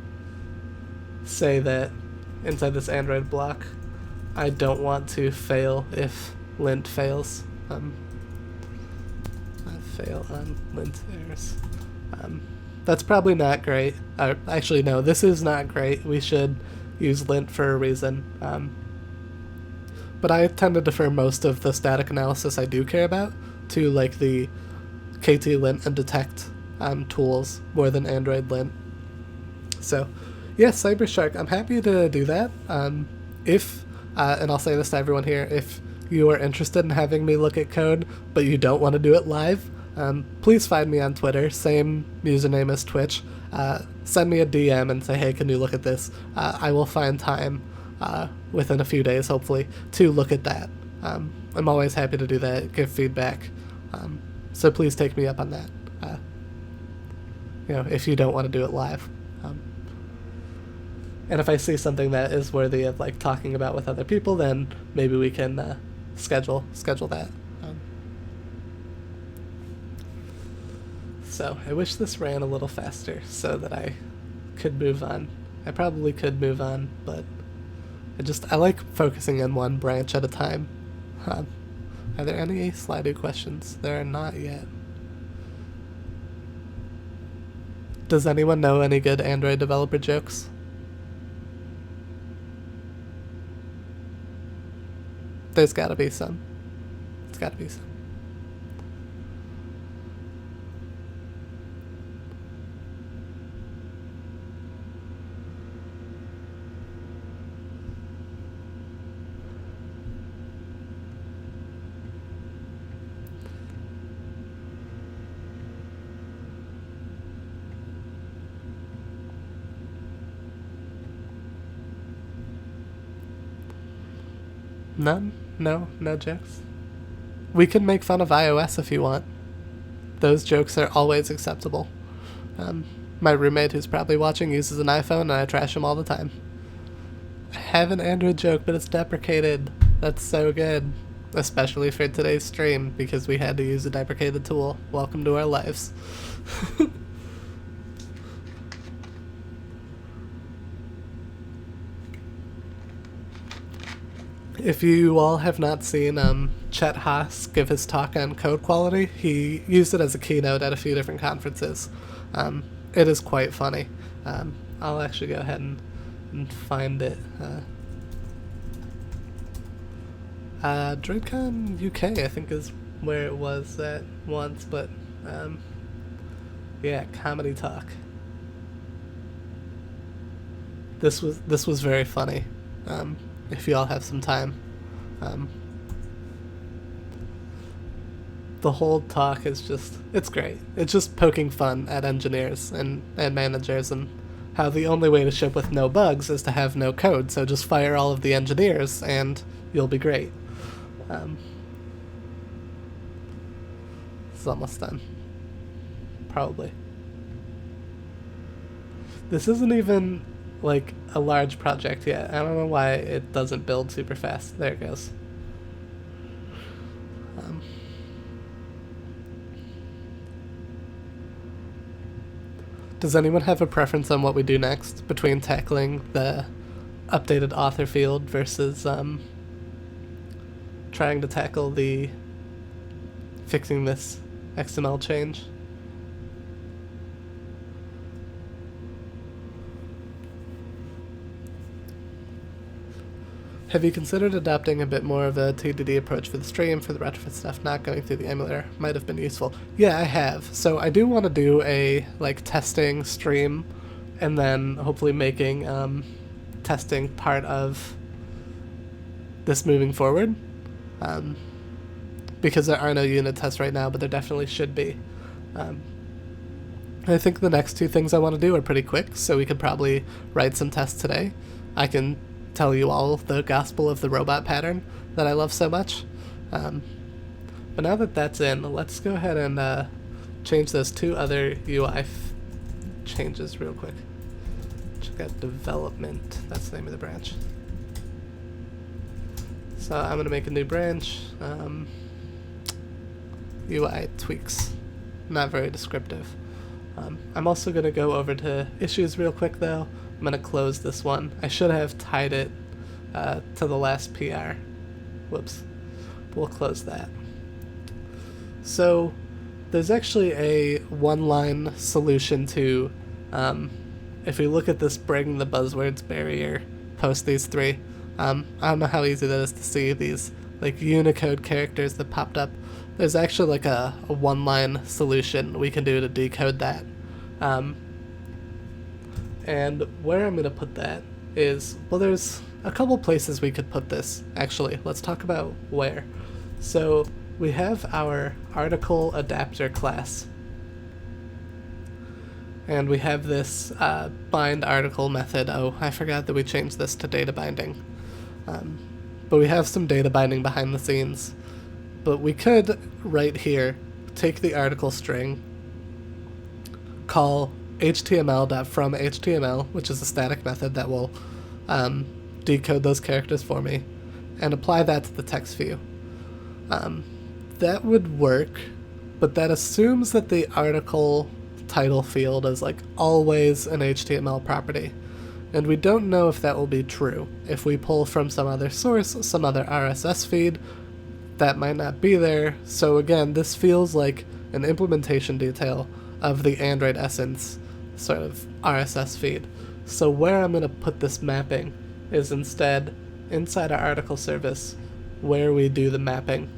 say that inside this Android block, I don't want to fail if lint fails. I fail on lint errors. That's probably not great. Actually, no, this is not great. We should use lint for a reason. But I tend to defer most of the static analysis I do care about to like the KT lint and detect tools more than Android lint. So, yeah, Cybershark, I'm happy to do that. If, and I'll say this to everyone here, if you are interested in having me look at code, but you don't want to do it live, please find me on Twitter, same username as Twitch. Send me a DM and say, hey, can you look at this? I will find time within a few days, hopefully, to look at that. I'm always happy to do that, give feedback. So please take me up on that. If you don't want to do it live. And if I see something that is worthy of like talking about with other people, then maybe we can schedule that. So I wish this ran a little faster so that I could move on. I probably could move on, but I like focusing on one branch at a time. Are there any Slido questions? There are not yet. Does anyone know any good Android developer jokes? There's gotta be some. It's gotta be some. None? No jokes? We can make fun of iOS if you want. Those jokes are always acceptable. My roommate, who's probably watching, uses an iPhone and I trash him all the time. I have an Android joke, but it's deprecated. That's so good. Especially for today's stream, because we had to use a deprecated tool. Welcome to our lives. If you all have not seen Chet Haas give his talk on code quality, he used it as a keynote at a few different conferences. It is quite funny. I'll actually go ahead and find it. DroidCon UK, I think, is where it was at once, but yeah, comedy talk. This was very funny. If you all have some time. The whole talk is it's great. It's just poking fun at engineers and managers and how the only way to ship with no bugs is to have no code, so just fire all of the engineers and you'll be great. It's almost done. Probably. This isn't even like a large project yet. I don't know why it doesn't build super fast. There it goes. Does anyone have a preference on what we do next between tackling the updated author field versus trying to tackle the fixing this XML change? Have you considered adopting a bit more of a TDD approach for the stream for the retrofit stuff? Not going through the emulator might have been useful. Yeah, I have. So I do want to do a testing stream, and then hopefully making testing part of this moving forward. Because there are no unit tests right now, but there definitely should be. I think the next two things I want to do are pretty quick, so we could probably write some tests today. I can tell you all the gospel of the robot pattern that I love so much. But now that that's in, let's go ahead and change those two other UI changes real quick. Check out development. That's the name of the branch. So I'm going to make a new branch. UI tweaks. Not very descriptive. I'm also going to go over to issues real quick though. I'm going to close this one. I should have tied it to the last PR. Whoops. We'll close that. So there's actually a one-line solution to, if we look at this bring the buzzwords barrier, post these three. I don't know how easy that is to see these like Unicode characters that popped up. There's actually like a one-line solution we can do to decode that. And where I'm going to put that is, well, there's a couple places we could put this, actually. Let's talk about where. So we have our article adapter class. And we have this bind article method. Oh, I forgot that we changed this to data binding. But we have some data binding behind the scenes. But we could, right here, take the article string, call html.fromHTML, which is a static method that will decode those characters for me, and apply that to the text view. That would work, but that assumes that the article title field is like always an HTML property. And we don't know if that will be true. If we pull from some other source, some other RSS feed, that might not be there. So again, this feels like an implementation detail of the Android Essence sort of RSS feed. So where I'm going to put this mapping is instead inside our article service where we do the mapping.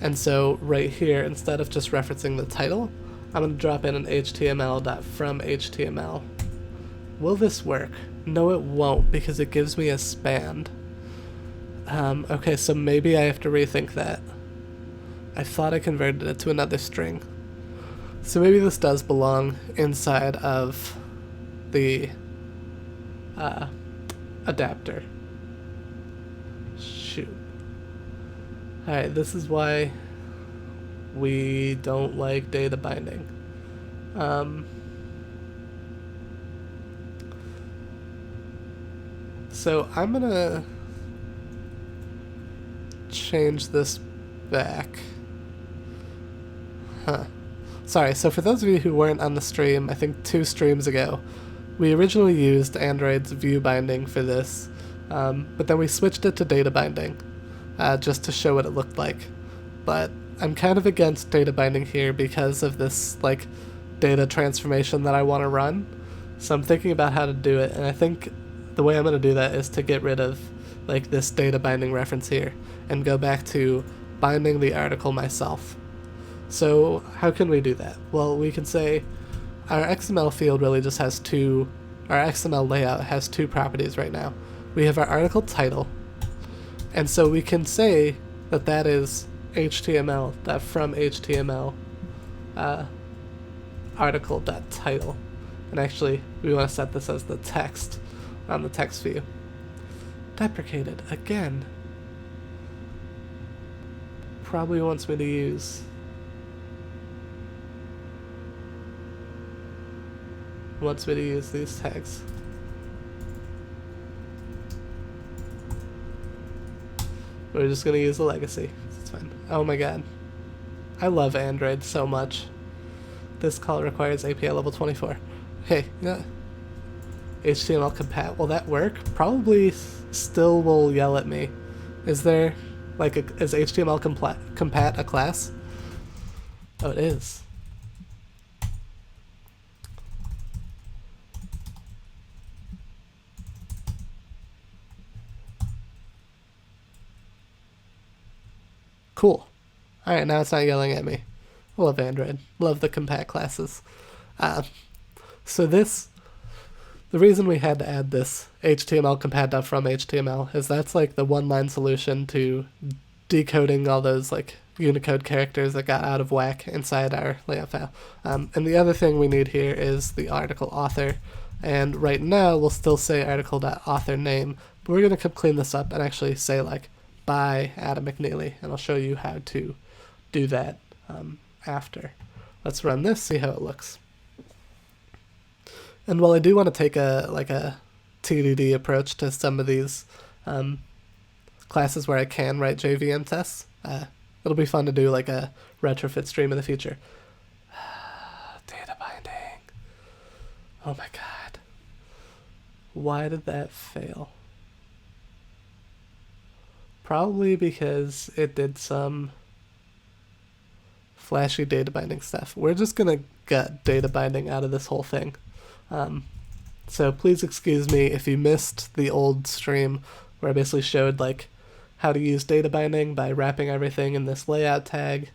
And so right here, instead of just referencing the title, I'm going to drop in an html.fromHTML. Will this work? No, it won't, because it gives me a span. Okay, so maybe I have to rethink that. I thought I converted it to another string. So maybe this does belong inside of the adapter. Shoot. Alright, this is why we don't like data binding. So I'm gonna change this back. Sorry, so for those of you who weren't on the stream, I think 2 streams ago, we originally used Android's view binding for this, but then we switched it to data binding, just to show what it looked like. But I'm kind of against data binding here because of this, like, data transformation that I want to run. So I'm thinking about how to do it, and I think the way I'm going to do that is to get rid of, like, this data binding reference here, and go back to binding the article myself. So how can we do that? Well, we can say our XML field really just has our XML layout has 2 properties right now. We have our article title, and so we can say that that is HTML, that from HTML article.title. And actually, we want to set this as the text on the text view. Deprecated again. Probably wants me to use these tags. We're just gonna use the legacy. It's fine. Oh my god. I love Android so much. This call requires API level 24. Hey, yeah. HTML compat. Will that work? Probably still will yell at me. Is there, like, is HTML compat a class? Oh, it is. Cool. Alright, now it's not yelling at me. Love Android. Love the compat classes. So the reason we had to add this HTML compat from HTML is that's like the one-line solution to decoding all those like Unicode characters that got out of whack inside our layout file. And the other thing we need here is the article author. And right now we'll still say article.author name, but we're going to clean this up and actually say like by Adam McNeely, and I'll show you how to do that after. Let's run this, see how it looks. And while I do want to take a TDD approach to some of these classes where I can write JVM tests, it'll be fun to do like a retrofit stream in the future. Data binding. Oh my god. Why did that fail? Probably because it did some flashy data binding stuff. We're just gonna gut data binding out of this whole thing. So please excuse me if you missed the old stream where I basically showed like how to use data binding by wrapping everything in this layout tag,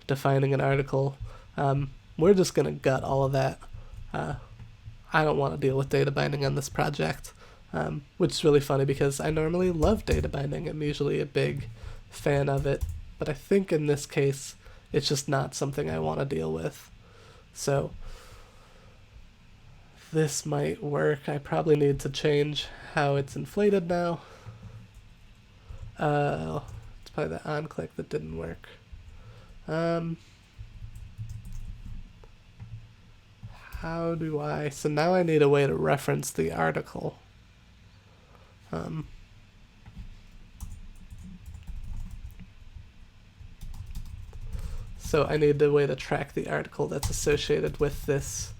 defining an article. We're just gonna gut all of that. I don't want to deal with data binding on this project, which is really funny because I normally love data binding. I'm usually a big fan of it, but I think in this case it's just not something I want to deal with. So this might work. I probably need to change how it's inflated now. It's probably the on click that didn't work. How do I... So now I need a way to reference the article. So I need a way to track the article that's associated with this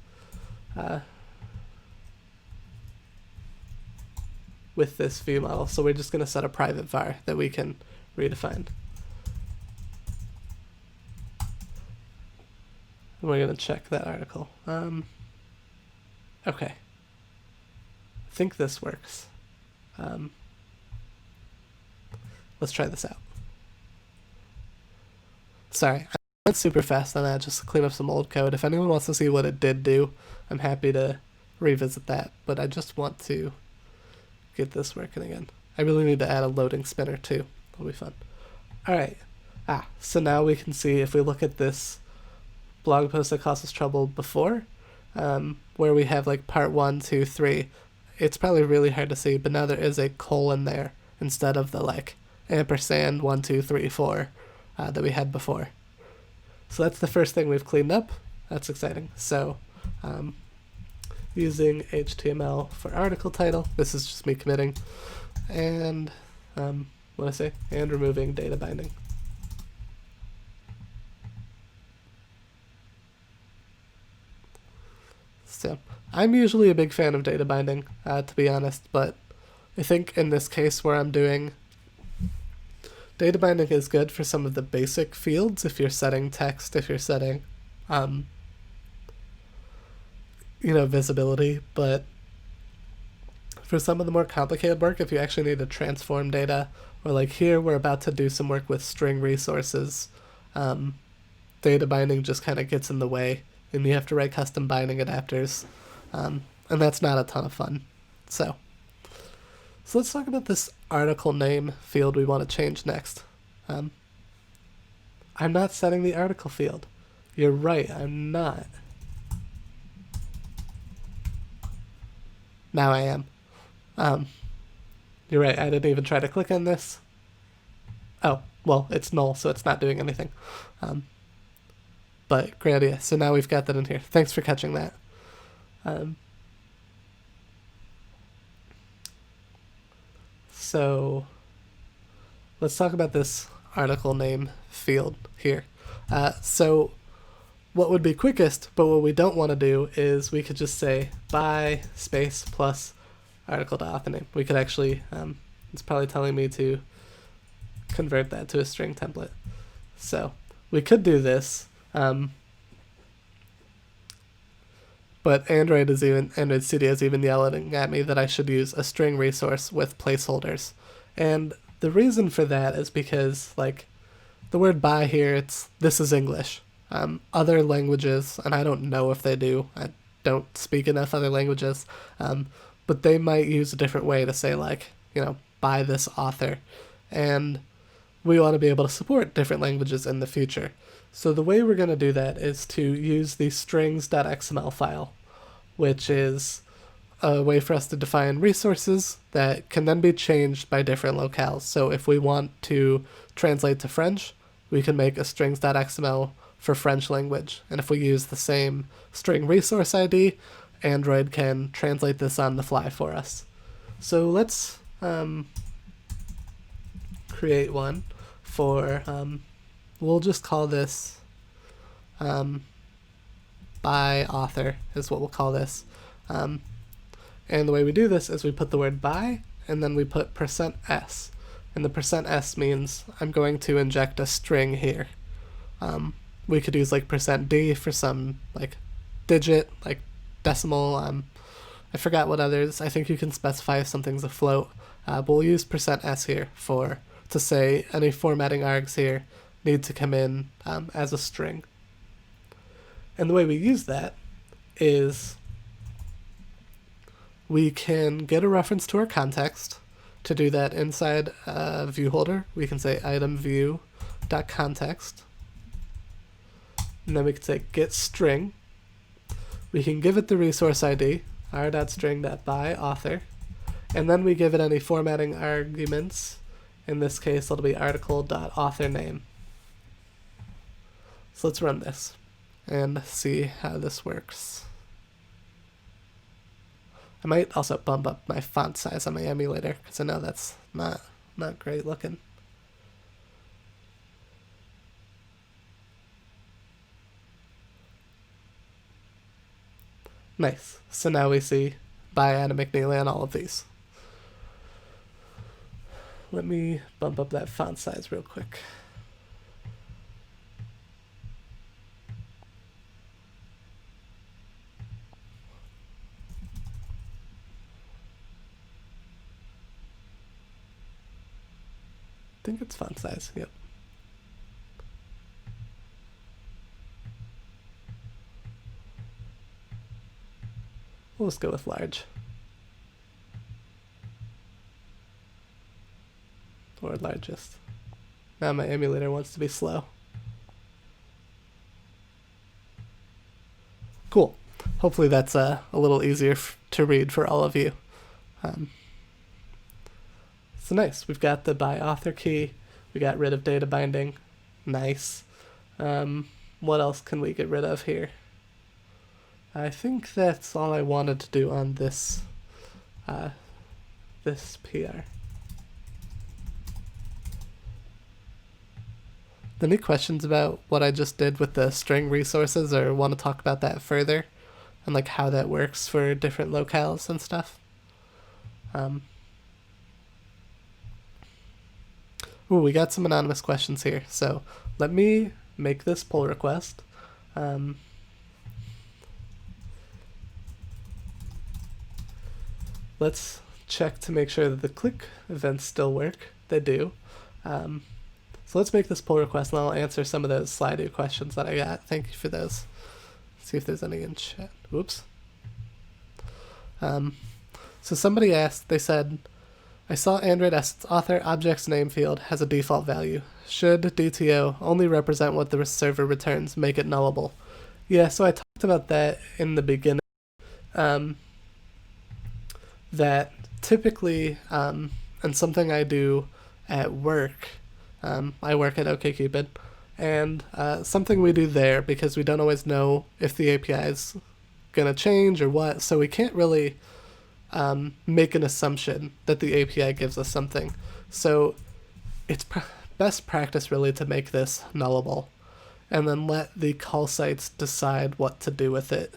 view model. So we're just going to set a private var that we can redefine. And we're going to check that article. Okay. I think this works. Let's try this out. Sorry, I went super fast on that just to clean up some old code. If anyone wants to see what it did do, I'm happy to revisit that, but I just want to get this working again. I really need to add a loading spinner too. That'll be fun. Alright. So now we can see if we look at this blog post that caused us trouble before, where we have like part 1, 2, 3. It's probably really hard to see, but now there is a colon there instead of the like ampersand 1, 2, 3, 4 that we had before. So that's the first thing we've cleaned up. That's exciting. So using HTML for article title, this is just me committing, and what do I say? And removing data binding. So I'm usually a big fan of data binding, to be honest, but I think in this case where I'm doing data binding is good for some of the basic fields if you're setting text, if you're setting visibility, but for some of the more complicated work, if you actually need to transform data, or like here we're about to do some work with string resources, data binding just kind of gets in the way and you have to write custom binding adapters, and that's not a ton of fun. So let's talk about this article name field we want to change next. I'm not setting the article field. You're right, I'm not. Now I am. You're right, I didn't even try to click on this. Oh, well, it's null, so it's not doing anything. But great idea. So now we've got that in here. Thanks for catching that. So let's talk about this article name field here. So what would be quickest, but what we don't want to do is we could just say by space plus article to author name. We could actually, it's probably telling me to convert that to a string template. So we could do this, but Android Studio is even yelling at me that I should use a string resource with placeholders. And the reason for that is because, like, the word by here, this is English. Other languages, and I don't know if they do, I don't speak enough other languages, but they might use a different way to say, like, by this author. And we want to be able to support different languages in the future. So the way we're going to do that is to use the strings.xml file, which is a way for us to define resources that can then be changed by different locales. So if we want to translate to French, we can make a strings.xml for French language. And if we use the same string resource ID, Android can translate this on the fly for us. So let's create one for, we'll just call this by author is what we'll call this. And the way we do this is we put the word by and then we put %s. And the %s means I'm going to inject a string here. we could use like %d for some like digit, like decimal. I forgot what others. I think you can specify if something's a float, but we'll use %s here to say any formatting args here need to come in as a string. And the way we use that is we can get a reference to our context. To do that inside a view holder, we can say item view.context. And then we can say get string. We can give it the resource ID, r.string.by author. And then we give it any formatting arguments. In this case, it'll be article.authorName. So let's run this and see how this works. I might also bump up my font size on my emulator because I know that's not great looking. Nice. So now we see by Adam McNeely on all of these. Let me bump up that font size real quick. I think it's font size, yep. We'll just go with large. Or largest. Now my emulator wants to be slow. Cool. Hopefully that's a little easier to read for all of you. So nice. We've got the by author key. We got rid of data binding. Nice. What else can we get rid of here? I think that's all I wanted to do on this this PR. Any questions about what I just did with the string resources, or want to talk about that further and like how that works for different locales and stuff? Ooh, we got some anonymous questions here, so let me make this pull request. Let's check to make sure that the click events still work. They do. So let's make this pull request and I'll answer some of those Slido questions that I got. Thank you for those. See if there's any in chat. Whoops. So somebody asked, they said, I saw Android Essence author object's name field has a default value. Should DTO only represent what the server returns, make it nullable? Yeah, so I talked about that in the beginning. That typically, and something I do at work, I work at OkCupid, and something we do there, because we don't always know if the API is going to change or what, so we can't really make an assumption that the API gives us something. So it's best practice really to make this nullable, and then let the call sites decide what to do with it.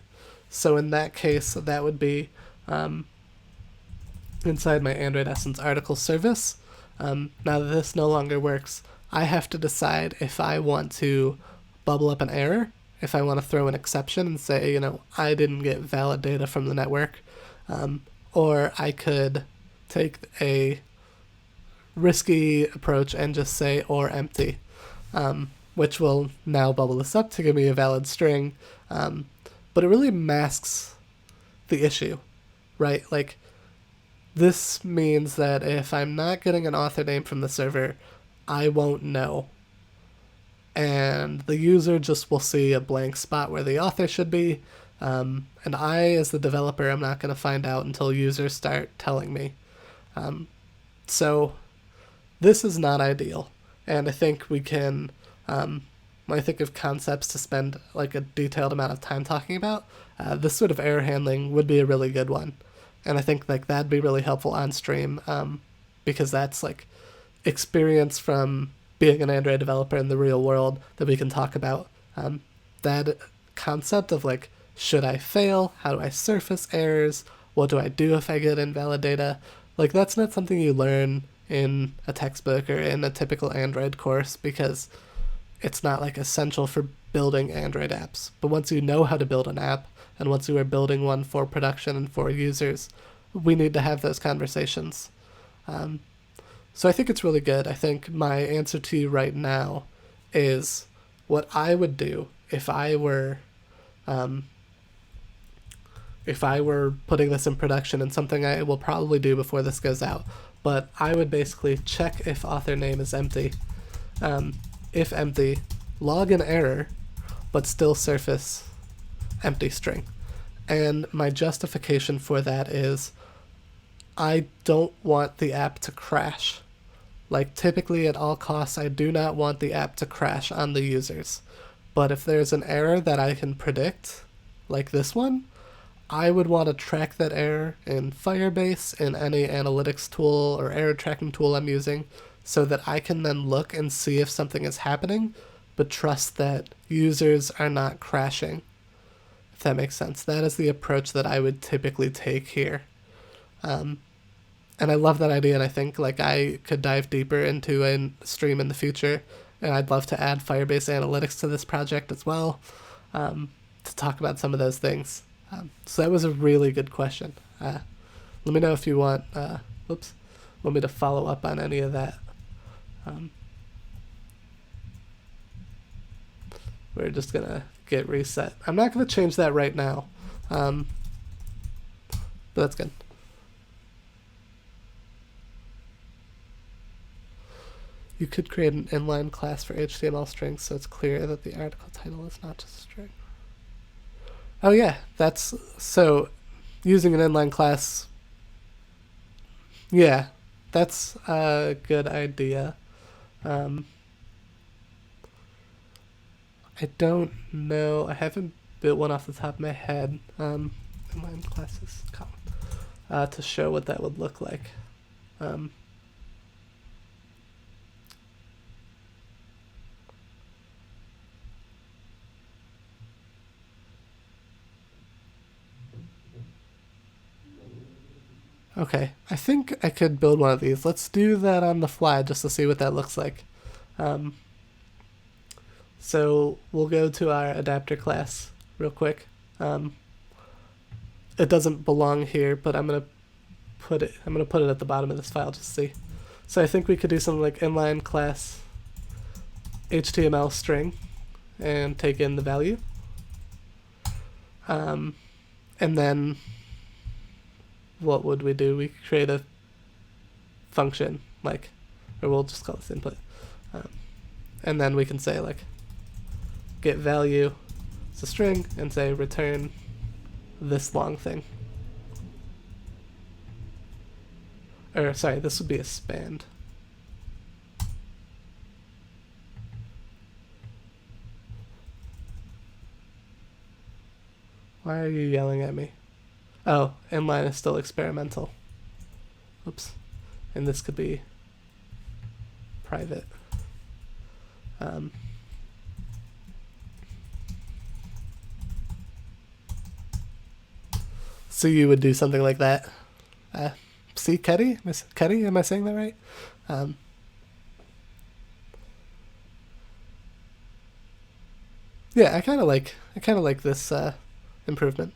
So in that case, that would be inside my Android Essence article service. Now that this no longer works, I have to decide if I want to bubble up an error, if I want to throw an exception and say, I didn't get valid data from the network, or I could take a risky approach and just say or empty, which will now bubble this up to give me a valid string, but it really masks the issue, right? Like, this means that if I'm not getting an author name from the server, I won't know. And the user just will see a blank spot where the author should be. And I, as the developer, I'm not going to find out until users start telling me. So this is not ideal. And I think we can, when I think of concepts to spend like a detailed amount of time talking about, this sort of error handling would be a really good one. And I think like that'd be really helpful on stream, because that's like experience from being an Android developer in the real world that we can talk about. That concept of like, should I fail? How do I surface errors? What do I do if I get invalid data? Like, that's not something you learn in a textbook or in a typical Android course, because it's not like essential for building Android apps. But once you know how to build an app, and once you are building one for production and for users, we need to have those conversations. So I think it's really good. I think my answer to you right now is what I would do if I were putting this in production, and something I will probably do before this goes out. But I would basically check if author name is empty. If empty, log an error, but still surface empty string. And my justification for that is I don't want the app to crash. Like, typically at all costs, I do not want the app to crash on the users. But if there's an error that I can predict, like this one, I would want to track that error in Firebase, in any analytics tool or error tracking tool I'm using, so that I can then look and see if something is happening, but trust that users are not crashing. If that makes sense. That is the approach that I would typically take here. And I love that idea, and I think like I could dive deeper into a stream in the future, and I'd love to add Firebase Analytics to this project as well, to talk about some of those things. So that was a really good question. Let me know if you want me to follow up on any of that. We're just gonna get reset. I'm not gonna change that right now, but that's good. You could create an inline class for HTML strings so it's clear that the article title is not just a string. Oh yeah, that's so using an inline class. Yeah, that's a good idea. I don't know. I haven't built one off the top of my head. Inline classes column to show what that would look like. Okay, I think I could build one of these. Let's do that on the fly just to see what that looks like. So we'll go to our adapter class real quick. It doesn't belong here, but I'm gonna put it at the bottom of this file just to see. So I think we could do something like inline class HTML string and take in the value. And then what would we do? We create a function, like, or we'll just call this input. And then we can say like get value, it's a string, and say return this long thing. Or sorry, this would be a span. Why are you yelling at me? Oh, inline is still experimental. Oops. And this could be private. So you would do something like that. See, Ketty? Ketty, am I saying that right? Yeah, I kind of like this improvement.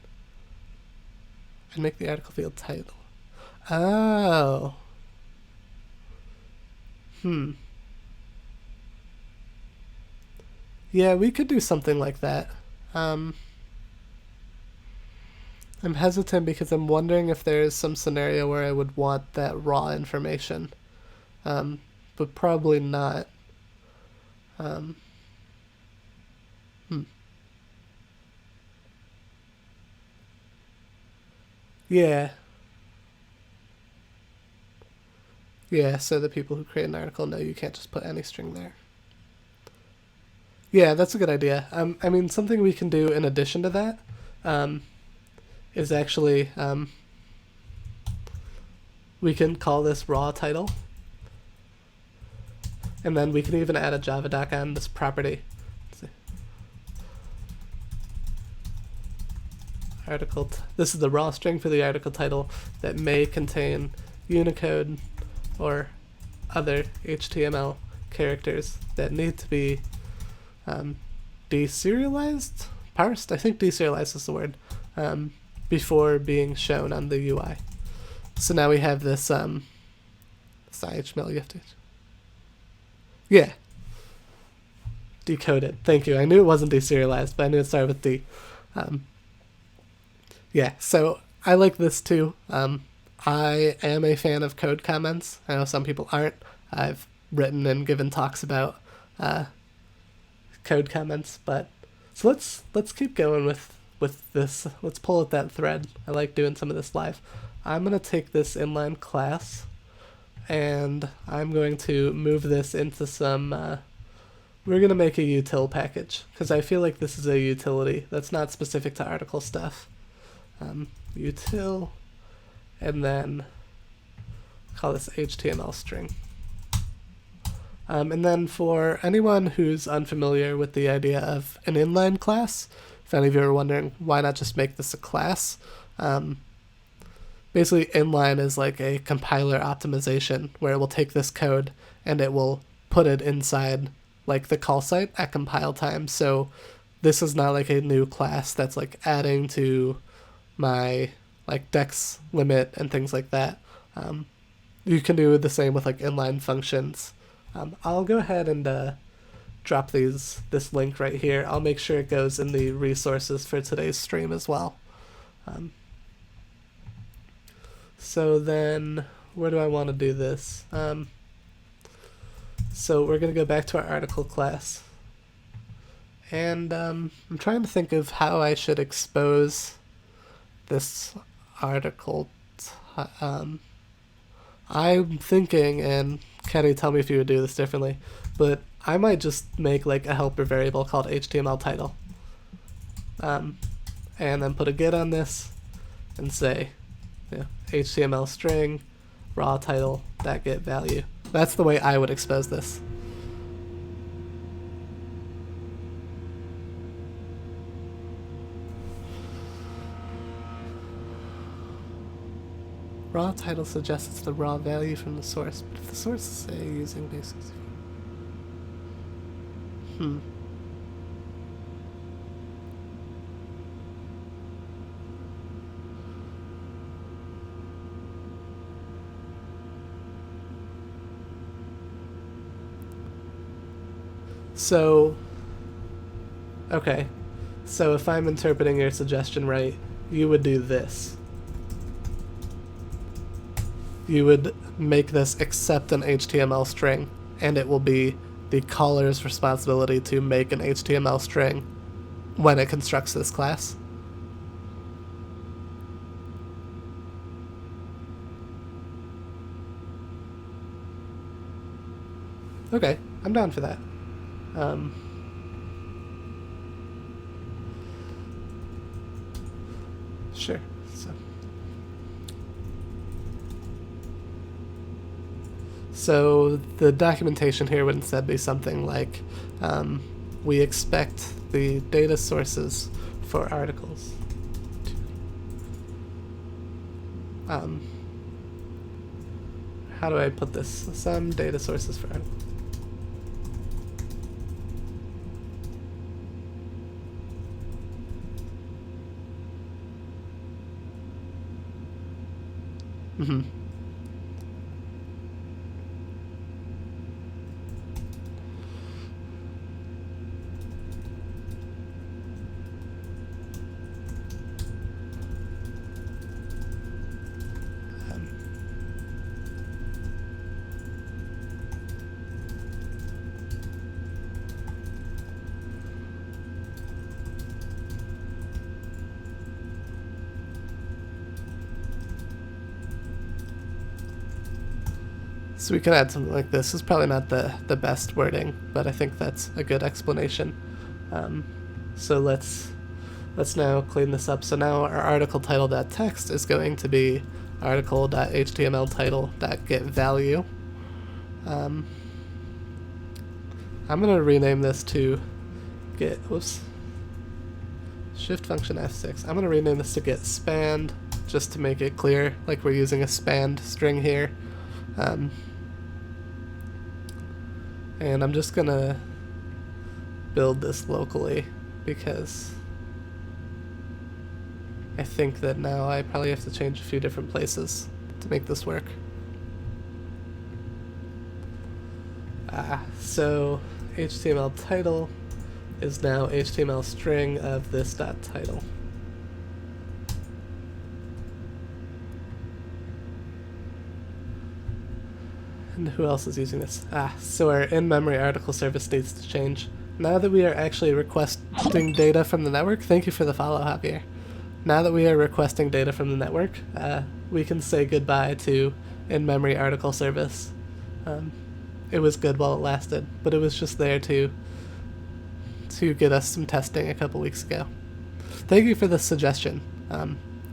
And make the article field title. Oh. Yeah, we could do something like that. I'm hesitant because I'm wondering if there is some scenario where I would want that raw information. But probably not. Yeah. Yeah, so the people who create an article know you can't just put any string there. Yeah, that's a good idea. I mean, something we can do in addition to that is actually we can call this raw title, and then we can even add a Java doc on this property. This is the raw string for the article title that may contain Unicode or other HTML characters that need to be deserialized, parsed, I think deserialized is the word, before being shown on the UI. So now we have this, it's HTML you have to, yeah, decoded. Thank you. I knew it wasn't deserialized, but I knew it started with D. Yeah, so I like this too. I am a fan of code comments. I know some people aren't. I've written and given talks about code comments, but so let's keep going with this. Let's pull at that thread. I like doing some of this live. I'm gonna take this inline class, and I'm going to move this into some. We're gonna make a util package because I feel like this is a utility that's not specific to article stuff. Util, and then call this HTML string. And then for anyone who's unfamiliar with the idea of an inline class, if any of you are wondering why not just make this a class, basically inline is like a compiler optimization where it will take this code and it will put it inside like the call site at compile time. So this is not like a new class that's like adding to my like dex limit and things like that. You can do the same with like inline functions. I'll go ahead and drop this link right here. I'll make sure it goes in the resources for today's stream as well. So then where do I want to do this? So we're going to go back to our article class. And I'm trying to think of how I should expose this article. I'm thinking, and Kenny, tell me if you would do this differently, but I might just make like a helper variable called HTML title. And then put a get on this and say, HTML string raw title .get value. That's the way I would expose this. Raw title suggests it's the raw value from the source, but if the source is say using basics. So, okay, so if I'm interpreting your suggestion right, you would do this. You would make this accept an HTML string, and it will be the caller's responsibility to make an HTML string when it constructs this class. Okay, I'm down for that. Sure. So the documentation here would instead be something like, we expect the data sources for articles. How do I put this? Some data sources for articles. So we can add something like this. It's probably not the best wording, but I think that's a good explanation. So let's now clean this up. So now our article title.text is going to be article.htmltitle.getValue. I'm going to rename this to shift function F6. I'm going to rename this to get spanned, just to make it clear, like we're using a spanned string here. And I'm just gonna build this locally, because I think that now I probably have to change a few different places to make this work. So HTML title is now HTML string of this dot title. And who else is using this? So our in-memory article service needs to change. Now that we are actually requesting data from the network, thank you for the follow, Javier. Now that we are requesting data from the network, we can say goodbye to in-memory article service. It was good while it lasted, but it was just there to get us some testing a couple weeks ago. Thank you for the suggestion.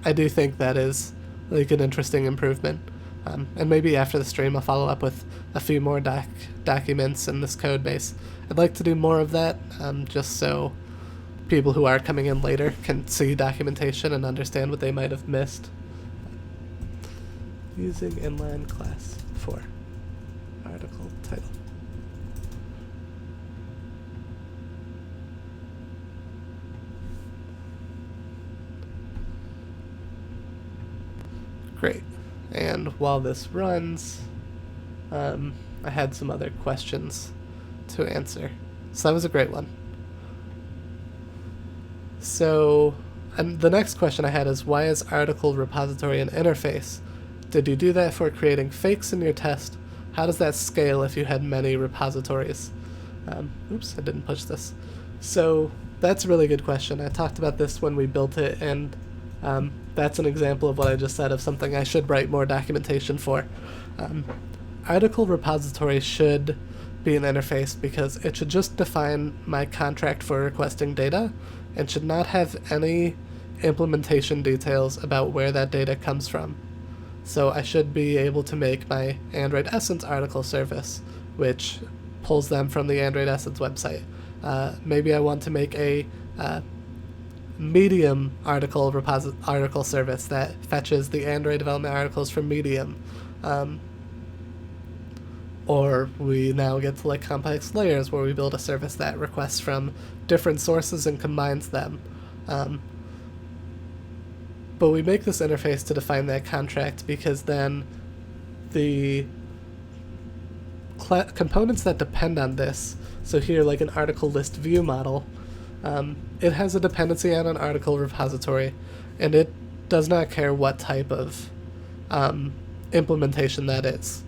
I do think that is like an interesting improvement. And maybe after the stream I'll follow up with a few more documents in this code base. I'd like to do more of that, just so people who are coming in later can see documentation and understand what they might have missed. Using inline class for article title. Great. And while this runs, I had some other questions to answer. So that was a great one. So the next question I had is, why is article repository an interface? Did you do that for creating fakes in your test? How does that scale if you had many repositories? Oops, I didn't push this. So that's a really good question. I talked about this when we built it, and that's an example of what I just said of something I should write more documentation for. Article repository should be an interface because it should just define my contract for requesting data and should not have any implementation details about where that data comes from. So I should be able to make my Android Essence article service, which pulls them from the Android Essence website. Maybe I want to make a Medium article service that fetches the Android development articles from Medium. Or we now get to like complex layers where we build a service that requests from different sources and combines them. But we make this interface to define that contract because then the components that depend on this, so here like an article list view model, it has a dependency on an article repository, and it does not care what type of implementation that is.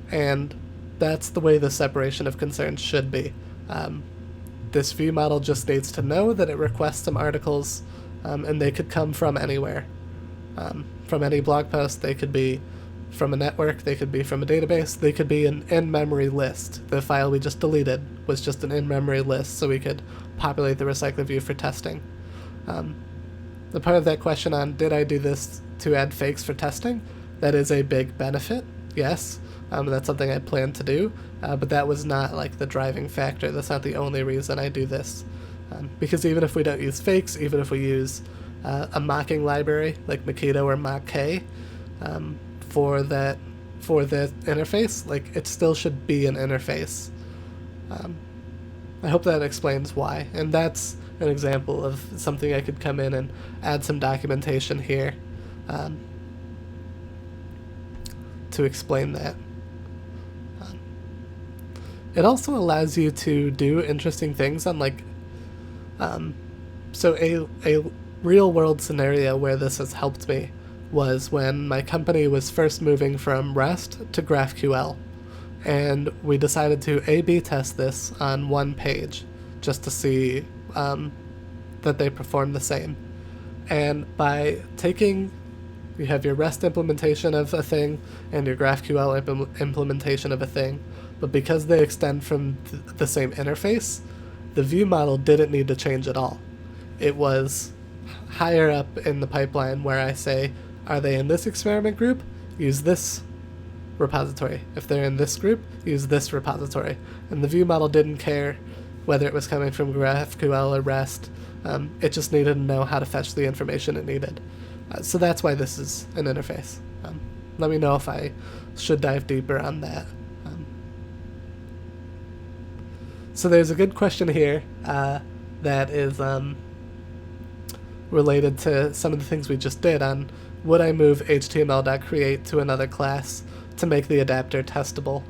And that's the way the separation of concerns should be. This view model just needs to know that it requests some articles, and they could come from anywhere. From any blog post, they could be from a network, they could be from a database, they could be an in-memory list. The file we just deleted was just an in-memory list, so we could populate the recycler view for testing. The part of that question on did I do this to add fakes for testing, that is a big benefit, yes. That's something I planned to do, but that was not like the driving factor. That's not the only reason I do this. Because even if we don't use fakes, even if we use a mocking library like Makito or Mock-K for the interface, like it still should be an interface. I hope that explains why, and that's an example of something I could come in and add some documentation here to explain that. It also allows you to do interesting things on like, so a real world scenario where this has helped me was when my company was first moving from REST to GraphQL, and we decided to A/B test this on one page just to see that they perform the same. And by taking, you have your REST implementation of a thing and your GraphQL implementation of a thing, but because they extend from the same interface, the view model didn't need to change at all. It was higher up in the pipeline where I say, are they in this experiment group? Use this repository. If they're in this group, use this repository. And the view model didn't care whether it was coming from GraphQL or REST. It just needed to know how to fetch the information it needed. So that's why this is an interface. Let me know if I should dive deeper on that. So there's a good question here that is related to some of the things we just did on would I move html.create to another class to make the adapter testable?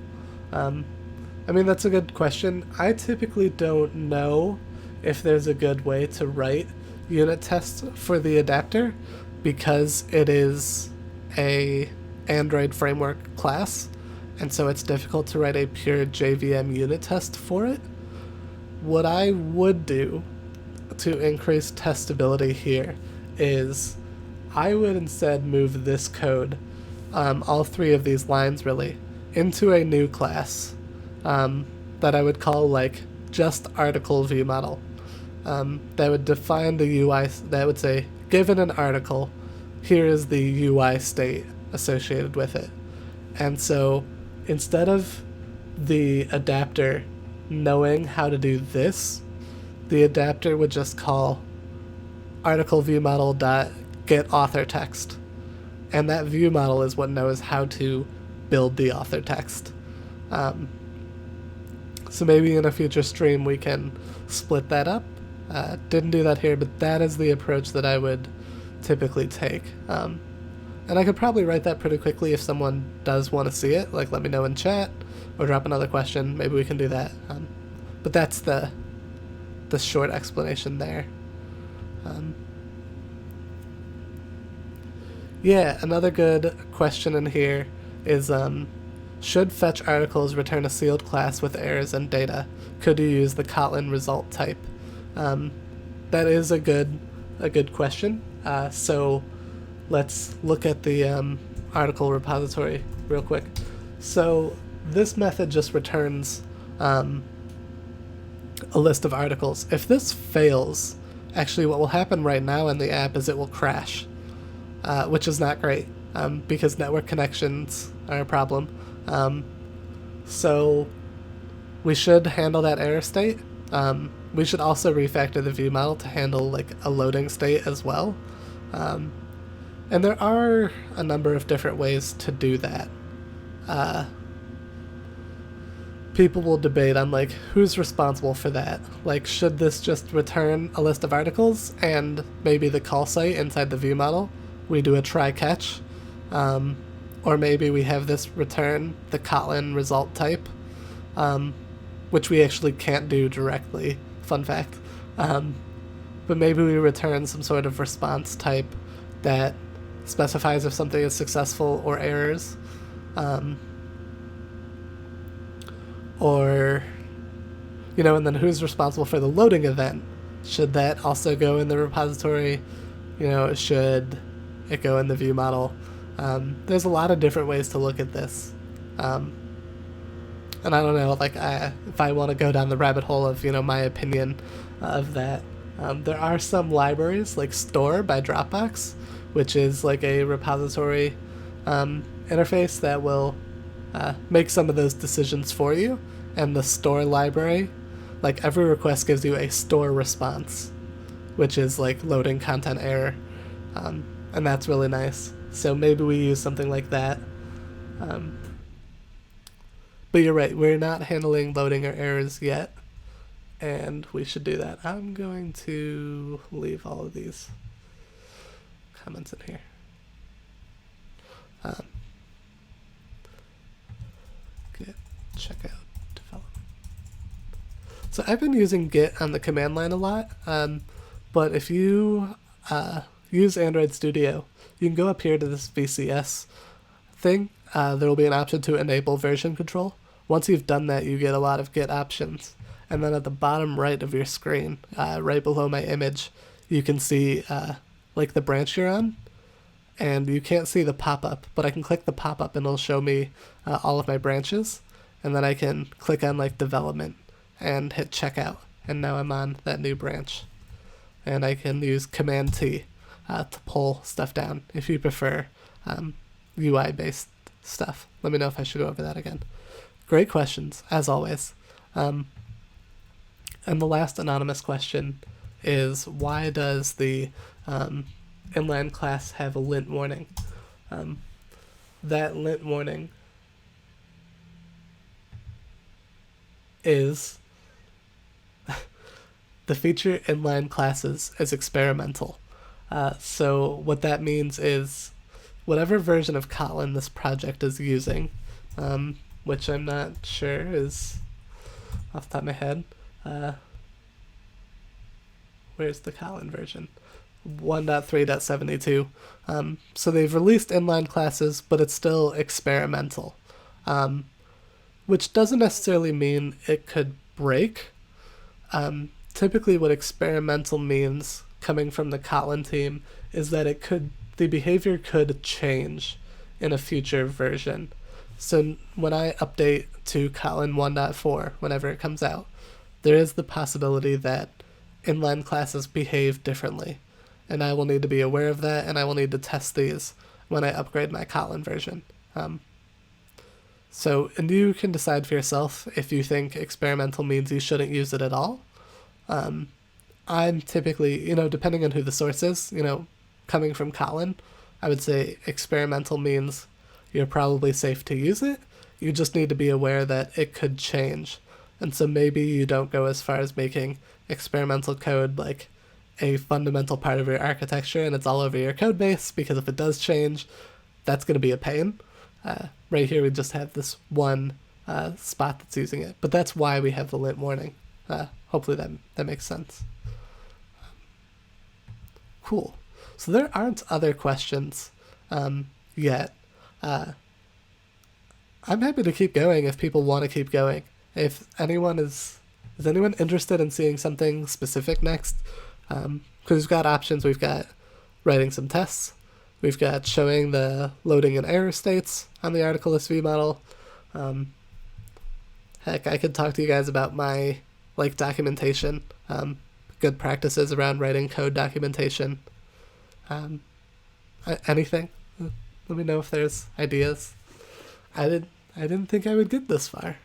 I mean, that's a good question. I typically don't know if there's a good way to write unit tests for the adapter because it is a Android framework class, and so it's difficult to write a pure JVM unit test for it. What I would do to increase testability here is I would instead move this code, all three of these lines really, into a new class that I would call like just article viewModel. That would define the UI, that would say, given an article, here is the UI state associated with it. And so instead of the adapter knowing how to do this, the adapter would just call article viewModel.get author text. And that viewModel is what knows how to build the author text. So maybe in a future stream we can split that up. Didn't do that here, but that is the approach that I would typically take. And I could probably write that pretty quickly if someone does want to see it. Like, let me know in chat or drop another question. Maybe we can do that. But that's the short explanation there. Yeah, another good question in here is should fetch articles return a sealed class with errors and data? Could you use the Kotlin result type? That is a good question. So let's look at the article repository real quick. So this method just returns a list of articles. If this fails, actually what will happen right now in the app is it will crash, which is not great because network connections are a problem. So we should handle that error state. We should also refactor the viewModel to handle like a loading state as well. And there are a number of different ways to do that. People will debate on like who's responsible for that. Like, should this just return a list of articles and maybe the call site inside the viewModel? We do a try catch. Or maybe we have this return the Kotlin result type, which we actually can't do directly. Fun fact. But maybe we return some sort of response type that specifies if something is successful or errors. Or, and then who's responsible for the loading event? Should that also go in the repository? Should it go in the viewModel? There's a lot of different ways to look at this. And I don't know, like, if I want to go down the rabbit hole of, my opinion of that. There are some libraries, like Store by Dropbox, which is like a repository interface that will make some of those decisions for you. And the Store library, like, every request gives you a Store response, which is like loading content error. And that's really nice. So maybe we use something like that. But you're right, we're not handling loading or errors yet, and we should do that. I'm going to leave all of these comments in here. Git checkout development. So I've been using Git on the command line a lot, but if you use Android Studio, you can go up here to this VCS thing. There will be an option to enable version control. Once you've done that, you get a lot of Git options. And then at the bottom right of your screen, right below my image, you can see like the branch you're on. And you can't see the pop-up, but I can click the pop-up and it'll show me all of my branches. And then I can click on like development and hit checkout. And now I'm on that new branch. And I can use Command T to pull stuff down if you prefer UI-based stuff. Let me know if I should go over that again. Great questions, as always. And the last anonymous question is, why does the inline class have a lint warning? That lint warning is the feature inline classes is experimental. So what that means is whatever version of Kotlin this project is using, which I'm not sure is off the top of my head. Where's the Kotlin version? 1.3.72. So they've released inline classes, but it's still experimental, which doesn't necessarily mean it could break. Typically what experimental means, coming from the Kotlin team, is that the behavior could change in a future version. So when I update to Kotlin 1.4, whenever it comes out, there is the possibility that inline classes behave differently. And I will need to be aware of that, and I will need to test these when I upgrade my Kotlin version. And you can decide for yourself if you think experimental means you shouldn't use it at all. I'm typically, depending on who the source is, coming from Kotlin, I would say experimental means you're probably safe to use it. You just need to be aware that it could change. And so maybe you don't go as far as making experimental code like a fundamental part of your architecture and it's all over your code base, because if it does change, that's going to be a pain. Right here we just have this one spot that's using it, but that's why we have the lit warning. Hopefully that makes sense. Cool. So there aren't other questions yet. I'm happy to keep going if people want to keep going. If anyone is anyone interested in seeing something specific next? Because we've got options. We've got writing some tests. We've got showing the loading and error states on the article SV model. Heck, I could talk to you guys about my documentation, good practices around writing code documentation. Anything. Let me know if there's ideas. I didn't think I would get this far.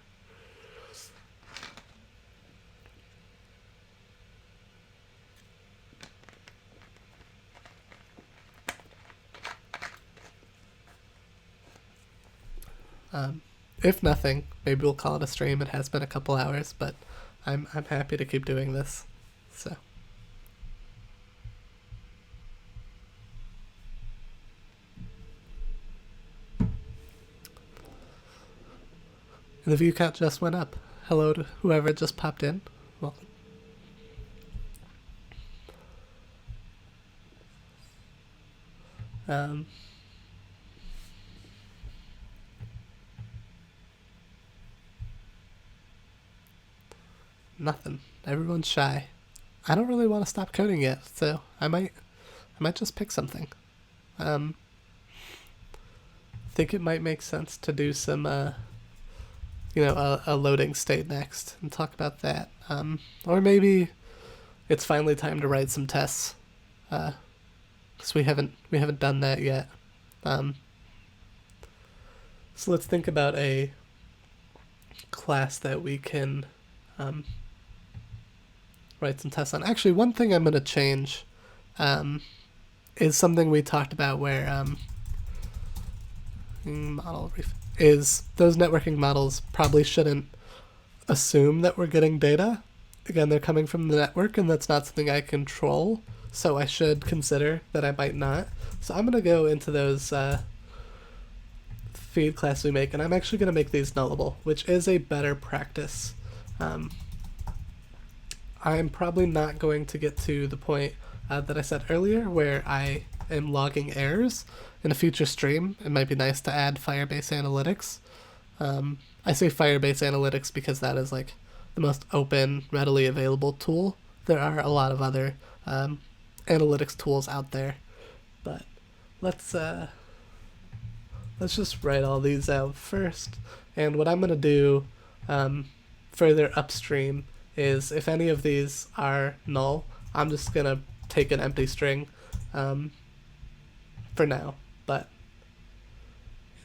If nothing, maybe we'll call it a stream. It has been a couple hours, but I'm happy to keep doing this. So. And the view count just went up. Hello to whoever just popped in. Welcome. Nothing. Everyone's shy. I don't really want to stop coding yet, so I might just pick something. Think it might make sense to do some a loading state next and talk about that. Or maybe it's finally time to write some tests, because we haven't done that yet. So let's think about a class that we can write some tests on. Actually, one thing I'm going to change is something we talked about where is those networking models probably shouldn't assume that we're getting data. Again, they're coming from the network, and that's not something I control, so I should consider that I might not. So I'm going to go into those feed class we make, and I'm actually going to make these nullable, which is a better practice. I'm probably not going to get to the point that I said earlier where I am logging errors. In a future stream, it might be nice to add Firebase Analytics. I say Firebase Analytics because that is the most open, readily available tool. There are a lot of other analytics tools out there, but let's just write all these out first. And what I'm going to do further upstream is if any of these are null, I'm just going to take an empty string for now. But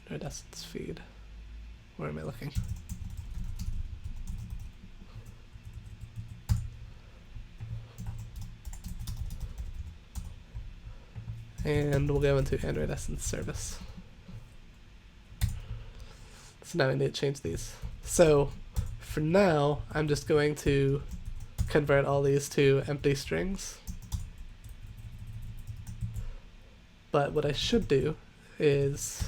incandescence feed, where am I looking? And we'll go into Android Essence service. So now I need to change these. So for now, I'm just going to convert all these to empty strings. But what I should do is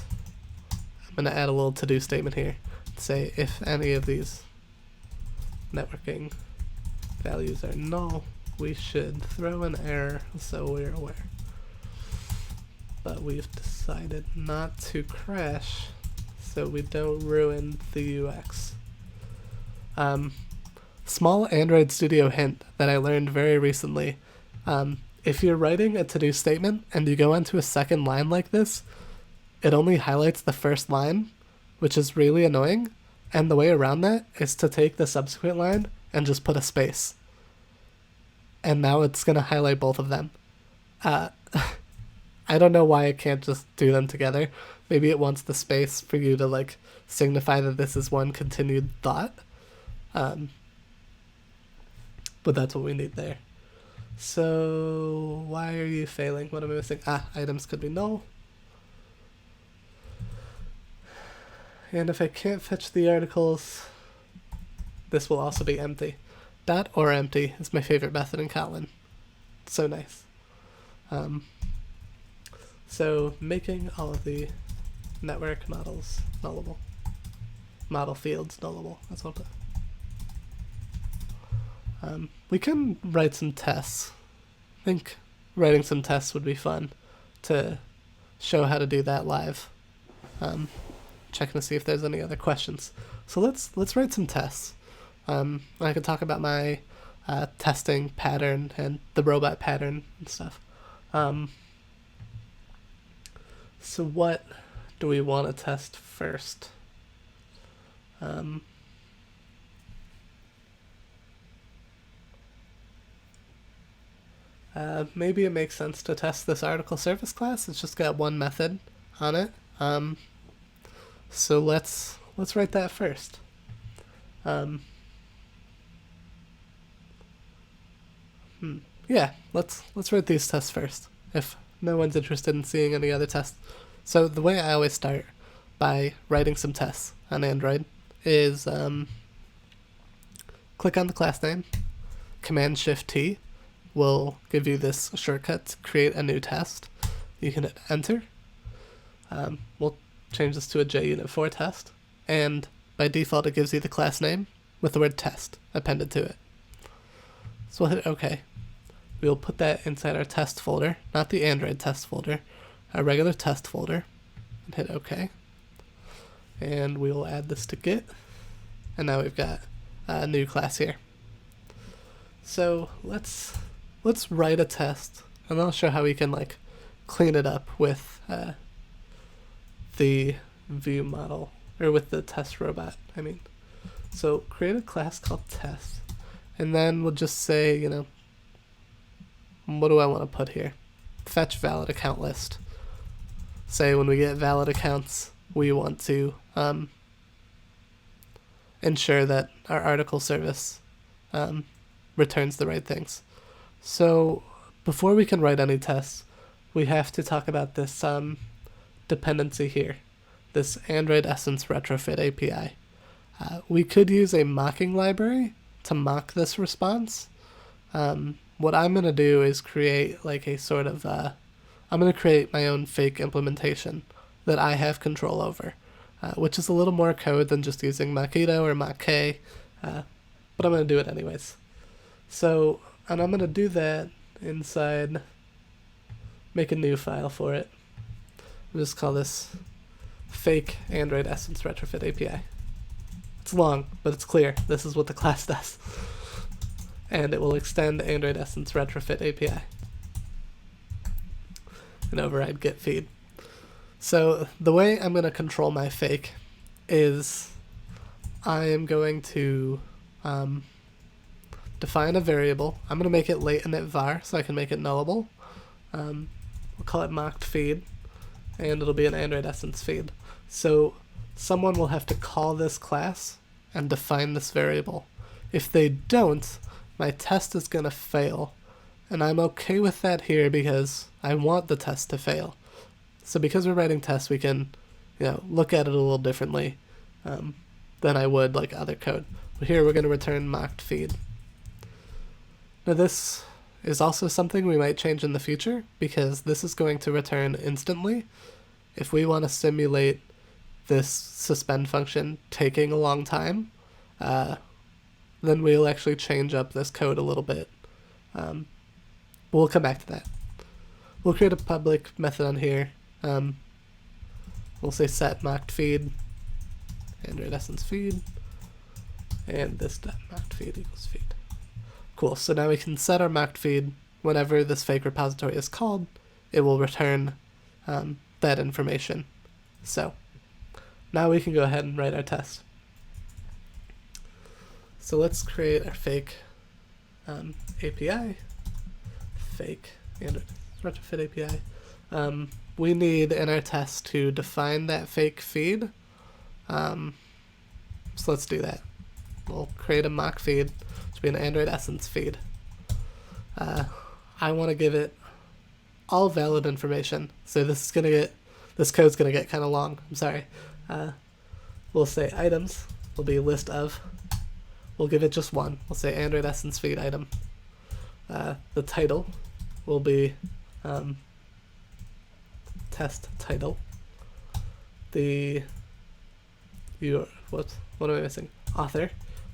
I'm going to add a little to-do statement here to say if any of these networking values are null, we should throw an error so we're aware. But we've decided not to crash so we don't ruin the UX. Small Android Studio hint that I learned very recently. If you're writing a to-do statement and you go into a second line like this, it only highlights the first line, which is really annoying. And the way around that is to take the subsequent line and just put a space. And now it's going to highlight both of them. I don't know why it can't just do them together. Maybe it wants the space for you to like signify that this is one continued thought. But that's what we need there. So why are you failing? What am I missing? Items could be null. And if I can't fetch the articles, this will also be empty. Dot or empty is my favorite method in Kotlin. So nice. So making all of the network models nullable. Model fields nullable. That's what I'll put. We can write some tests. I think writing some tests would be fun to show how to do that live. Checking to see if there's any other questions. So let's write some tests. I can talk about my testing pattern and the robot pattern and stuff. So what do we want to test first? Maybe it makes sense to test this article service class. It's just got one method on it. So let's write that first. Yeah, let's write these tests first, if no one's interested in seeing any other tests. So the way I always start by writing some tests on Android is click on the class name, Command-Shift-T will give you this shortcut to create a new test. You can hit enter. We'll change this to a JUnit 4 test, and by default it gives you the class name with the word test appended to it. So we'll hit OK. We'll put that inside our test folder, not the Android test folder, our regular test folder, and hit OK. And we will add this to Git, and now we've got a new class here. So let's write a test, and I'll show how we can like clean it up with the view model, or with the test robot, I mean. So create a class called test, and then we'll just say, you know, what do I want to put here? Fetch valid account list. Say when we get valid accounts, we want to ensure that our article service returns the right things. So before we can write any tests, we have to talk about this dependency here, this Android Essence Retrofit Api. We could use a mocking library to mock this response. What I'm going to do is create like a sort of, I'm going to create my own fake implementation that I have control over, which is a little more code than just using Mockito or Mock-K, but I'm going to do it anyways. So, and I'm going to do that inside, make a new file for it. We'll just call this fake Android Essence Retrofit API. It's long, but it's clear. This is what the class does. And it will extend Android Essence Retrofit API and override get feed. So the way I'm going to control my fake is I am going to define a variable. I'm going to make it latent at var so I can make it nullable. We'll call it mocked feed, and it'll be an Android Essence feed. So someone will have to call this class and define this variable. If they don't, my test is going to fail, and I'm okay with that here because I want the test to fail. So because we're writing tests, we can, you know, look at it a little differently than I would like other code. But here we're going to return mocked feed. Now this is also something we might change in the future, because this is going to return instantly. If we want to simulate this suspend function taking a long time, then we'll actually change up this code a little bit. We'll come back to that. We'll create a public method on here. We'll say set mocked feed, Android essence feed, and this mocked feed equals feed. Cool, so now we can set our mocked feed. Whenever this fake repository is called, it will return that information. So now we can go ahead and write our test. So let's create our fake API, fake Android Retrofit API. We need in our test to define that fake feed. So let's do that. We'll create a mock feed to be an Android essence feed. I want to give it all valid information. So this code's gonna get kind of long. I'm sorry. We'll say items will be list of. We'll give it just one. We'll say Android essence feed item. The title will be test title. The what am I missing? Author will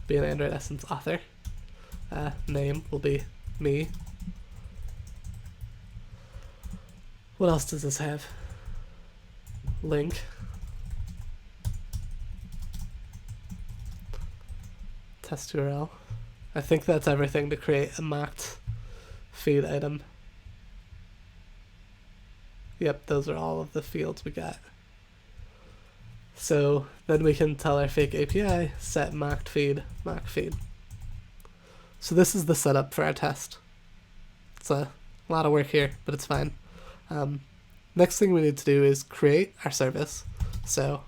be an Android essence author. Name will be me. What else does this have? Link. Test URL. I think that's everything to create a mocked feed item. Yep, those are all of the fields we got. So then we can tell our fake API set mocked feed, mock feed. So this is the setup for our test. It's a lot of work here, but it's fine. Next thing we need to do is create our service. So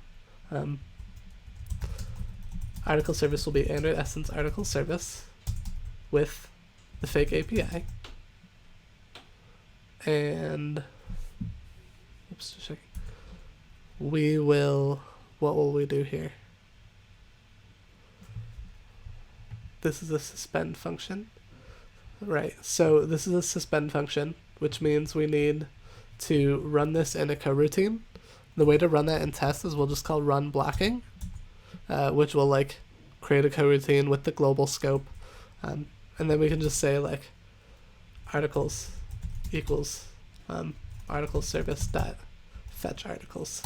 article service will be Android essence article service with the fake API. And oops, just checking. What will we do here? This is a suspend function. Right, so this is a suspend function, which means we need to run this in a coroutine. The way to run that in test is we'll just call run blocking, which will like create a coroutine with the global scope, and then we can just say like articles equals article service dot fetch articles.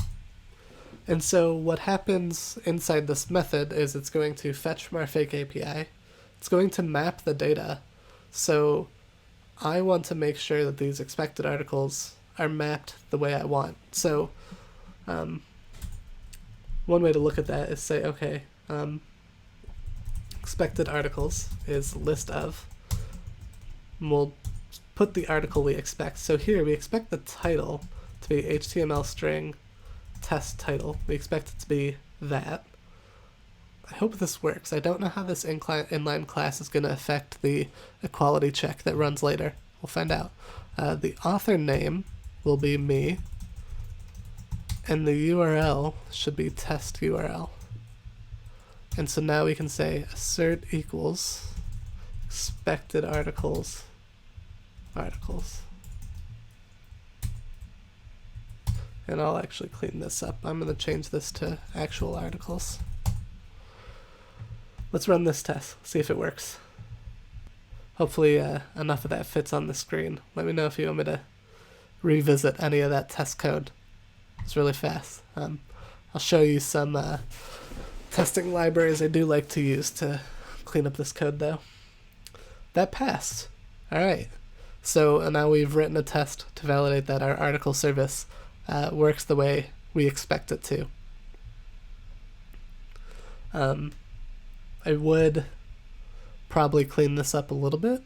And so what happens inside this method is it's going to fetch from our fake API. It's going to map the data. So I want to make sure that these expected articles are mapped the way I want. So one way to look at that is say, okay, expected articles is list of. And we'll put the article we expect. So here we expect the title to be HTML string test title. We expect it to be that. I hope this works. I don't know how this inline class is going to affect the equality check that runs later. We'll find out. The author name will be me, and the URL should be test URL. And so now we can say assert equals expected articles. And I'll actually clean this up. I'm going to change this to actual articles. Let's run this test, see if it works. Hopefully enough of that fits on the screen. Let me know if you want me to revisit any of that test code. It's really fast. I'll show you some testing libraries I do like to use to clean up this code though. That passed. Alright. So now we've written a test to validate that our article service works the way we expect it to. I would probably clean this up a little bit.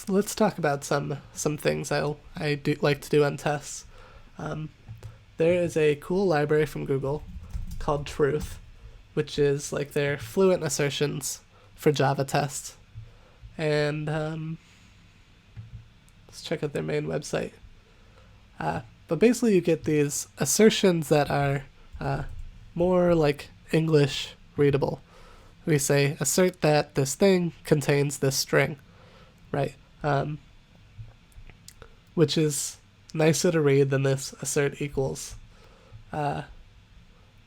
Let's talk about some things I do like to do on tests. There is a cool library from Google called Truth, which is like their fluent assertions for Java tests. And let's check out their main website. But basically you get these assertions that are more like English readable. we say assert that this thing contains this string, right? Which is nicer to read than this assert equals.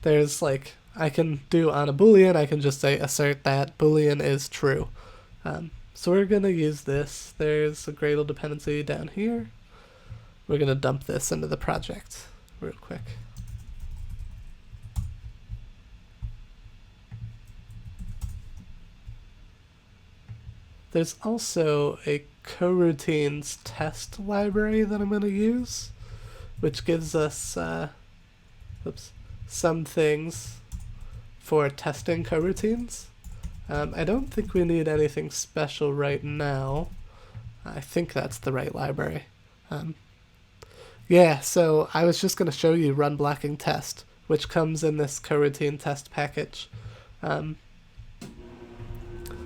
There's like, I can do on a boolean, I can just say assert that boolean is true. So we're going to use this. There's a Gradle dependency down here. We're going to dump this into the project real quick. There's also a coroutines test library that I'm going to use, which gives us some things for testing coroutines. I don't think we need anything special right now. I think that's the right library. Yeah, so I was just going to show you run blocking test, which comes in this coroutine test package.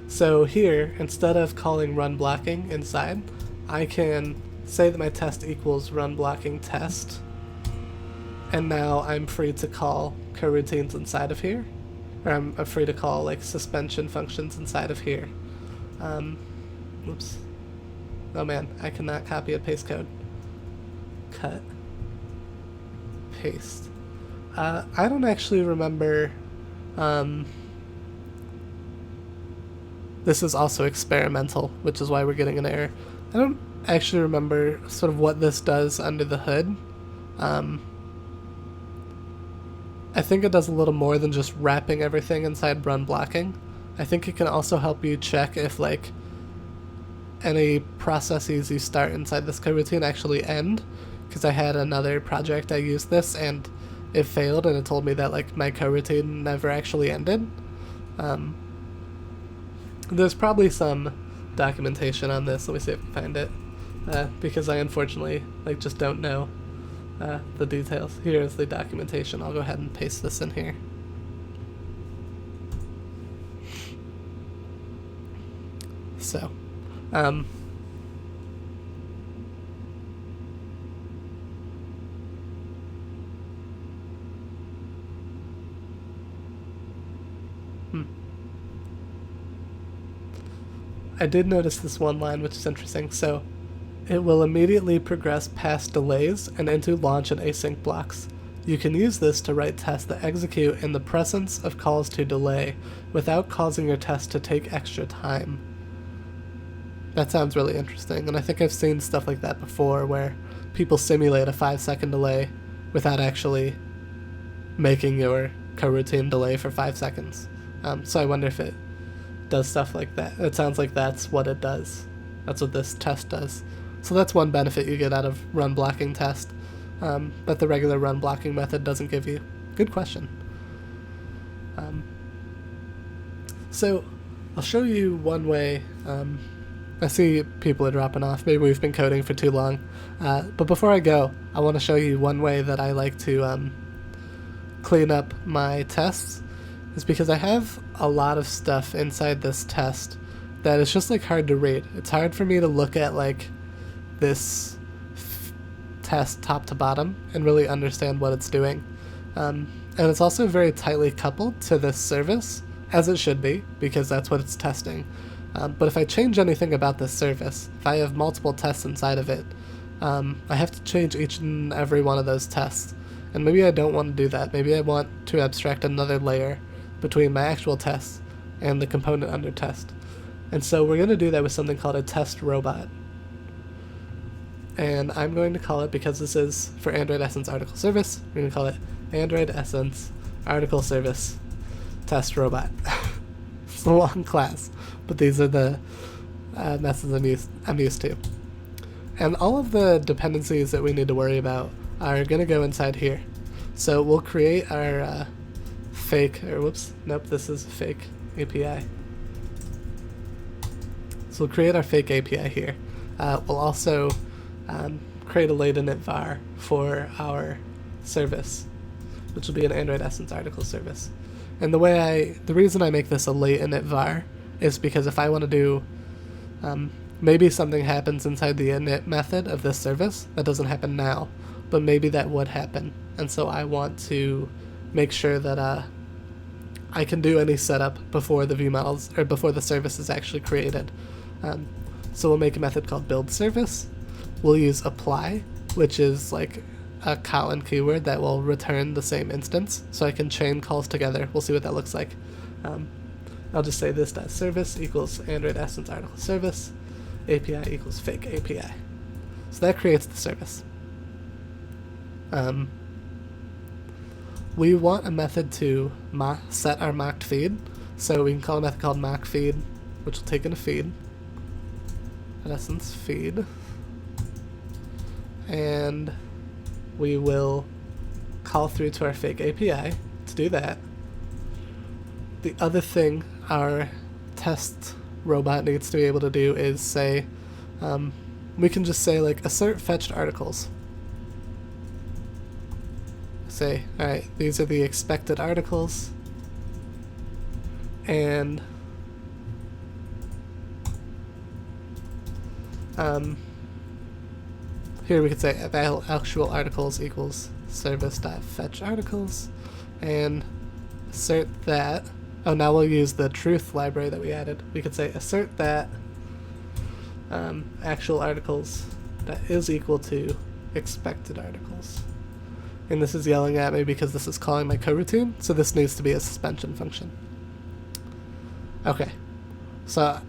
So here, instead of calling run blocking inside, I can say that my test equals run blocking test, and now I'm free to call coroutines inside of here, or I'm free to call like suspension functions inside of here. Whoops. Oh man, I cannot copy a paste code. Cut. Paste. I don't actually remember. This is also experimental, which is why we're getting an error. I don't actually remember sort of what this does under the hood. I think it does a little more than just wrapping everything inside run blocking. I think it can also help you check if like any processes you start inside this coroutine actually end, because I had another project I used this and it failed and it told me that like my coroutine never actually ended. There's probably some documentation on this. Let me see if I can find it, because I unfortunately like just don't know the details. Here's the documentation. I'll go ahead and paste this in here. So, I did notice this one line, which is interesting. So, it will immediately progress past delays and into launch and async blocks. You can use this to write tests that execute in the presence of calls to delay without causing your test to take extra time. That sounds really interesting, and I think I've seen stuff like that before where people simulate a 5-second delay without actually making your coroutine delay for 5 seconds. So I wonder if it does stuff like that. It sounds like that's what it does. That's what this test does. So that's one benefit you get out of run blocking test that the regular run blocking method doesn't give you. Good question. So I'll show you one way. I see people are dropping off. Maybe we've been coding for too long. But before I go, I want to show you one way that I like to clean up my tests. Is because I have a lot of stuff inside this test that is just like hard to read. It's hard for me to look at like this test top to bottom and really understand what it's doing. And it's also very tightly coupled to this service, as it should be, because that's what it's testing. But if I change anything about this service, if I have multiple tests inside of it, I have to change each and every one of those tests. And maybe I don't want to do that. Maybe I want to abstract another layer between my actual tests and the component under test. And so we're going to do that with something called a test robot. And I'm going to call it, because this is for Android Essence Article Service, we're going to call it Android Essence Article Service Test Robot. It's a long class, but these are the methods I'm used to. And all of the dependencies that we need to worry about are going to go inside here. So we'll create our this is a fake API. So we'll create our fake API here. We'll also create a late init var for our service, which will be an Android Essence Article Service. And the reason I make this a late init var is because if I want to do, maybe something happens inside the init method of this service that doesn't happen now, but maybe that would happen. And so I want to make sure that I can do any setup before the view models or before the service is actually created. So we'll make a method called build service. We'll use apply, which is like a colon keyword that will return the same instance, so I can chain calls together. We'll see what that looks like. I'll just say this.service equals Android Essence article service, API equals fake API. So that creates the service. We want a method to set our mocked feed, so we can call a method called mock feed, which will take in a feed, in essence feed, and we will call through to our fake API to do that. The other thing our test robot needs to be able to do is say, we can just say like assert fetched articles. Say, alright, these are the expected articles, and here we could say actual articles equals service.fetch articles, and assert that. Oh, now we'll use the truth library that we added. We could say assert that actual articles that is equal to expected articles. And this is yelling at me because this is calling my coroutine, so this needs to be a suspension function. Okay, so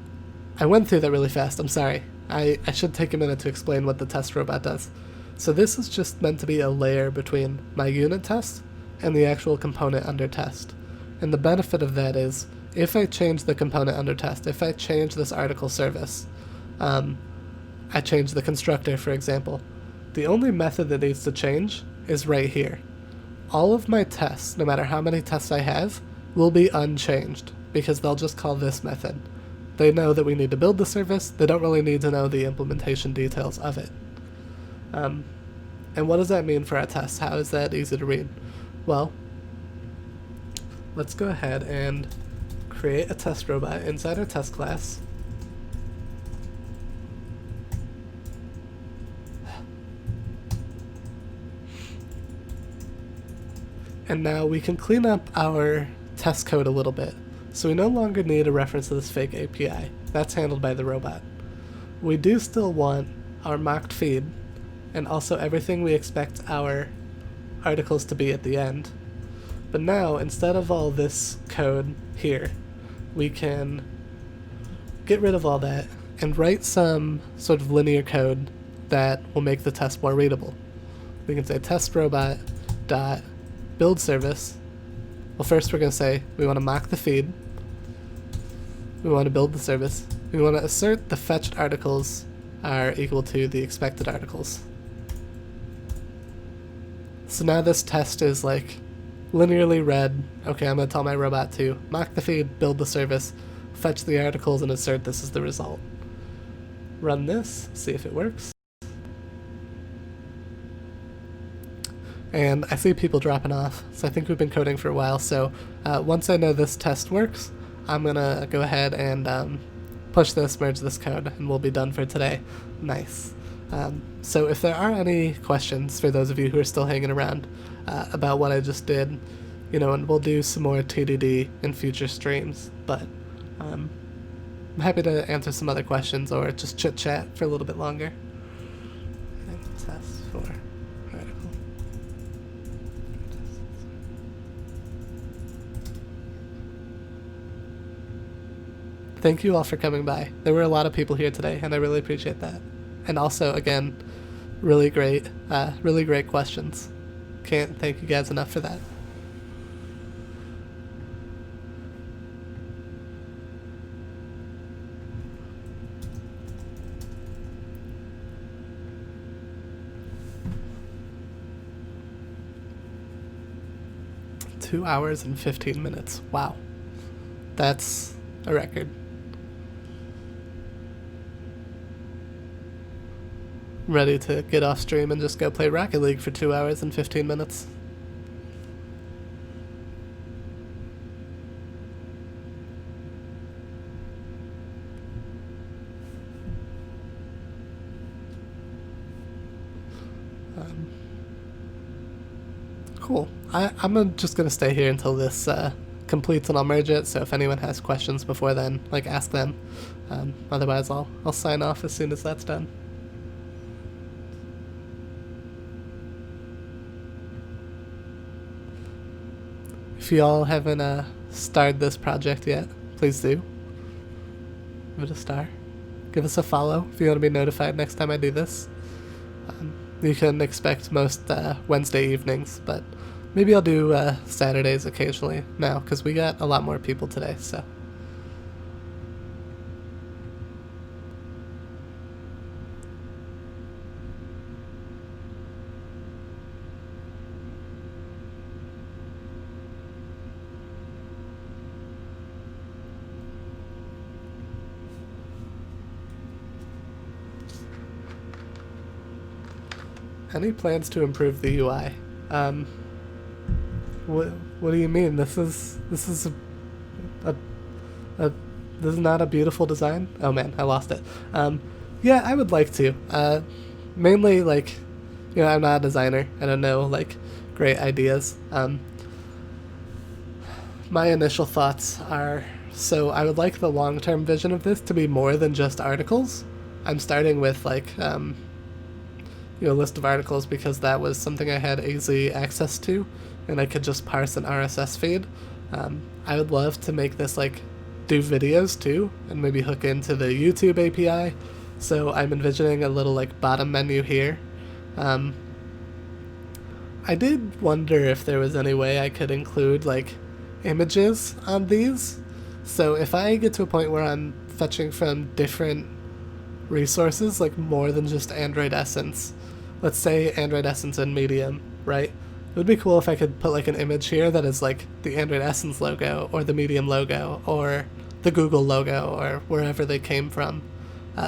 I went through that really fast, I'm sorry. I should take a minute to explain what the test robot does. So this is just meant to be a layer between my unit test and the actual component under test. And the benefit of that is, if I change the component under test, if I change this article service, I change the constructor, for example, the only method that needs to change is right here. All of my tests, no matter how many tests I have, will be unchanged, because they'll just call this method. They know that we need to build the service, they don't really need to know the implementation details of it. And what does that mean for our tests? How is that easy to read? Well, let's go ahead and create a test robot inside our test class. And now we can clean up our test code a little bit. So we no longer need a reference to this fake API. That's handled by the robot. We do still want our mocked feed, and also everything we expect our articles to be at the end. But now, instead of all this code here, we can get rid of all that and write some sort of linear code that will make the test more readable. We can say test robot dot build service. Well, first we're going to say we want to mock the feed, we want to build the service, we want to assert the fetched articles are equal to the expected articles. So now this test is like linearly read. Okay, I'm going to tell my robot to mock the feed, build the service, fetch the articles, and assert this is the result. Run this, see if it works. And I see people dropping off, so I think we've been coding for a while, so once I know this test works, I'm gonna go ahead and push this, merge this code, and we'll be done for today. Nice. So if there are any questions for those of you who are still hanging around about what I just did, you know, and we'll do some more TDD in future streams, but I'm happy to answer some other questions or just chit-chat for a little bit longer. Test for article. Thank you all for coming by. There were a lot of people here today, and I really appreciate that. And also, again, really great questions. Can't thank you guys enough for that. Two hours and 15 minutes. Wow. That's a record. I'm ready to get off stream and just go play Rocket League for 2 hours and 15 minutes. Cool. I'm just gonna stay here until this completes and I'll merge it, so if anyone has questions before then, like, ask them. Otherwise I'll sign off as soon as that's done. If you all haven't started this project yet, please do. Give it a star. Give us a follow if you want to be notified next time I do this. You can expect most Wednesday evenings, but maybe I'll do Saturdays occasionally now, because we got a lot more people today, so. Any plans to improve the UI? What do you mean? This is not a beautiful design? Oh man, I lost it. Yeah, I would like to. Mainly, like, you know, I'm not a designer. I don't know, like, great ideas. My initial thoughts are, so I would like the long-term vision of this to be more than just articles. I'm starting with, like, a list of articles because that was something I had easy access to, and I could just parse an RSS feed. I would love to make this, like, do videos too, and maybe hook into the YouTube API. So I'm envisioning a little, like, bottom menu here. I did wonder if there was any way I could include, like, images on these. So if I get to a point where I'm fetching from different resources, like more than just Android Essence, let's say Android Essence and Medium, right? It would be cool if I could put, like, an image here that is, like, the Android Essence logo, or the Medium logo, or the Google logo, or wherever they came from.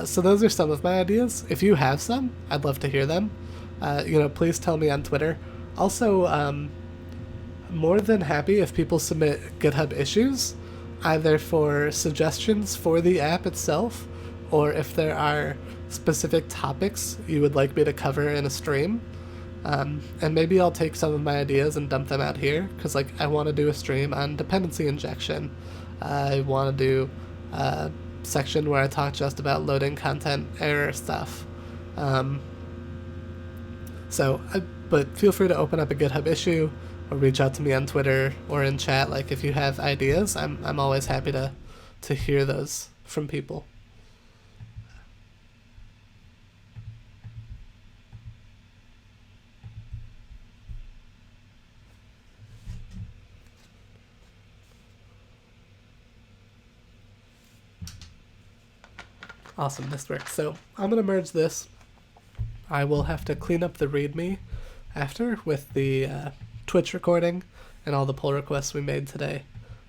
So those are some of my ideas. If you have some, I'd love to hear them. Please tell me on Twitter. Also, more than happy if people submit GitHub issues, either for suggestions for the app itself, or if there are specific topics you would like me to cover in a stream. And maybe I'll take some of my ideas and dump them out here, because, like, I want to do a stream on dependency injection. I want to do a section where I talk just about loading content error stuff. But feel free to open up a GitHub issue, or reach out to me on Twitter or in chat. Like, if you have ideas, I'm always happy to hear those from people. Awesome, this works. So I'm going to merge this. I will have to clean up the README after with the Twitch recording and all the pull requests we made today.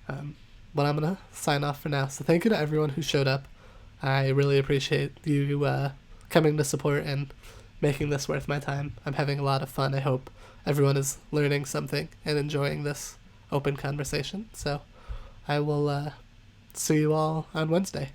But I'm going to sign off for now. So thank you to everyone who showed up. I really appreciate you coming to support and making this worth my time. I'm having a lot of fun. I hope everyone is learning something and enjoying this open conversation. So I will see you all on Wednesday.